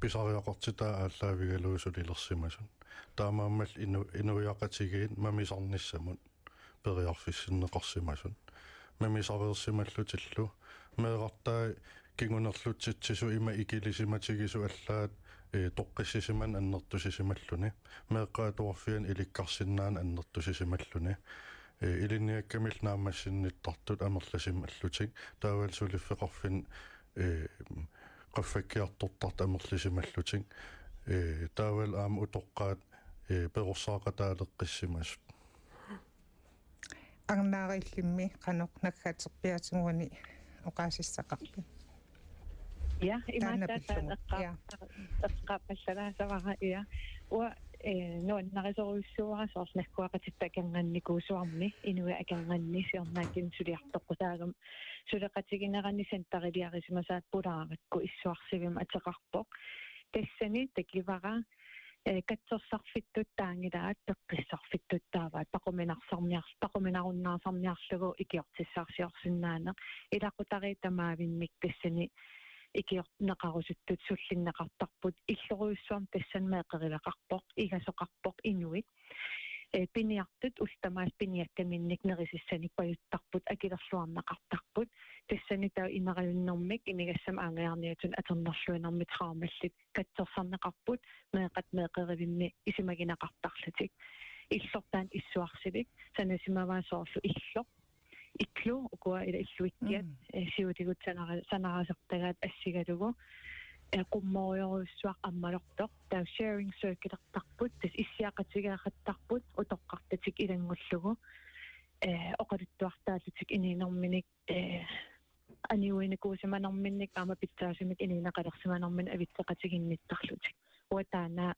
писариақартитаа ааллаавигалуусулилерсимасун таамааммал инуиақатигиин мамисарниссамут периарфиссиннеқарсимасун мамисареерсималлутиллу меэқартаа кингунерлутситсису има икилисиматигису аллаат тоққиссисиман аннертусисималлуни меэққаатуарфиан иликкарсиннаан аннертусисималлуни илинниаккамил наамассинниттартут амерласим аллутик таавал сулиффеқарфин qaffakkiartortart amerlisimallutik taawal aam utoqqaat perorsaaqataaleqqissimas арнаариллимми каноқ наггаатерпиатингуани оқаасиссақарпи ja эққаппаллалаасавара иа уа нуаннарисоруйссуара соорнаккуақатиттаканганникуусуарни инуи аканганни сиорнаакин сулиартоққутаагам сулеқатигинеранни сентарилиарисимасаат пулааракку иссуарсивим атеқарпоқ тассани такивара катсорсарфиттут таангилаат пеққиссарфиттут тааваат пақуминаруннаасарниарлугу икиортиссаарсиорсиннаане илақутари тамаавинмик тассани икиортнеқарусуттут суллиннеқартарпут иллоруйссуам тассан меэқерилақарпоқ игасоқарпоқ инуит пиниартут устамаас пиниаккаминник нерисиссаник паюттарпут акилерлуарнеқартарпут тассани таа инериуннэрмик имигассам аангиарниутун атернерлуинэрмит хаармаллит катсерсарнеқарпут меэқат меэқеривимми исимагинақартарлутик иллортаан иссуарсивик санасимаваасоорлу иклу укуа ила иллуиккиат сиутигут санараасартагаат ассигалугу qummooriorussuaq ammalortoq taa sharing circuit-артарпут тас иссиақатигаақаттарпут утоққартатик илангуллугу оқалуттуартааллутик ининэрминик аниуинакуусиманэрминник аама питсаасимик ининақалерсиманэрмин авитсеқатигинниттарлутик уатаана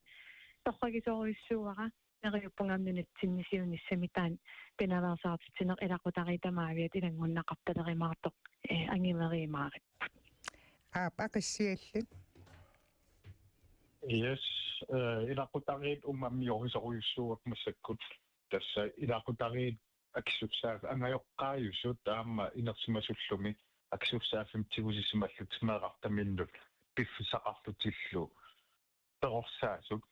торрагисориуссууара нериуппунгамнунатсиннисиуниссами таан пеналаарсаартитинер илақутаритамаавиат илангуннақарталеримаартоқ ангимеримаарит ақиссиаллут Yes, ilaqutarit ummammiorisoruissuuq massakkut tassa ilaqutarit akissusaaf angajoqqaajusut aamma inersimasullumi akissusaafim tigusissimallut meeqartaminnut piffisaqarlutillu perorsaasuk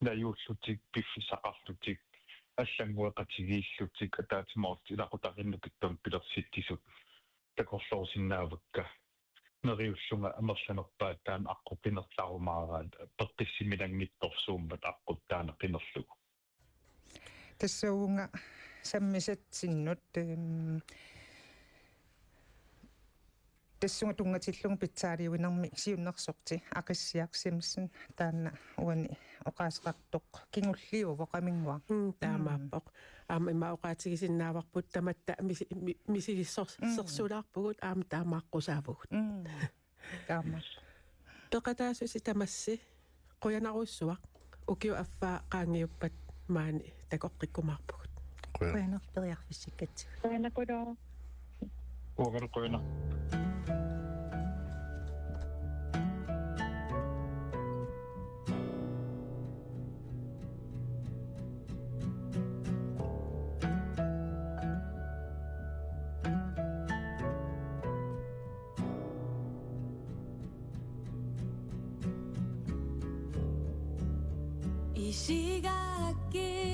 najuullutik piffisaqarlutik аллангуэқатигииллутик атаатимаорт илақутариннукиттун пилерситтисут такорлоорсиннаавакка нериуллунга амерланерпаат таан аққупинерларумаараат пеққиссимилангитторсууммат аққуттаана қинерлугу тассауунга саммисатсиннут тассунга тунгатиллугу питсаалиуинерми сиуннерсорти ақиссиарсимсин таана уани оқаасеқартоқ кингуллиу воқамингуа таамааппоқ аама имаоқаатигисиннааварпут таматта мисилиссерсулаарпугут аама таамааққусаавгут таама пеқатаасуси тамасси қуянаруссуақ укиу аффаа qaangiuppat маани такоққиккумаарпугут қуянерпериарфиссиккатсиг қуянакудоо уогарқуйна 시각길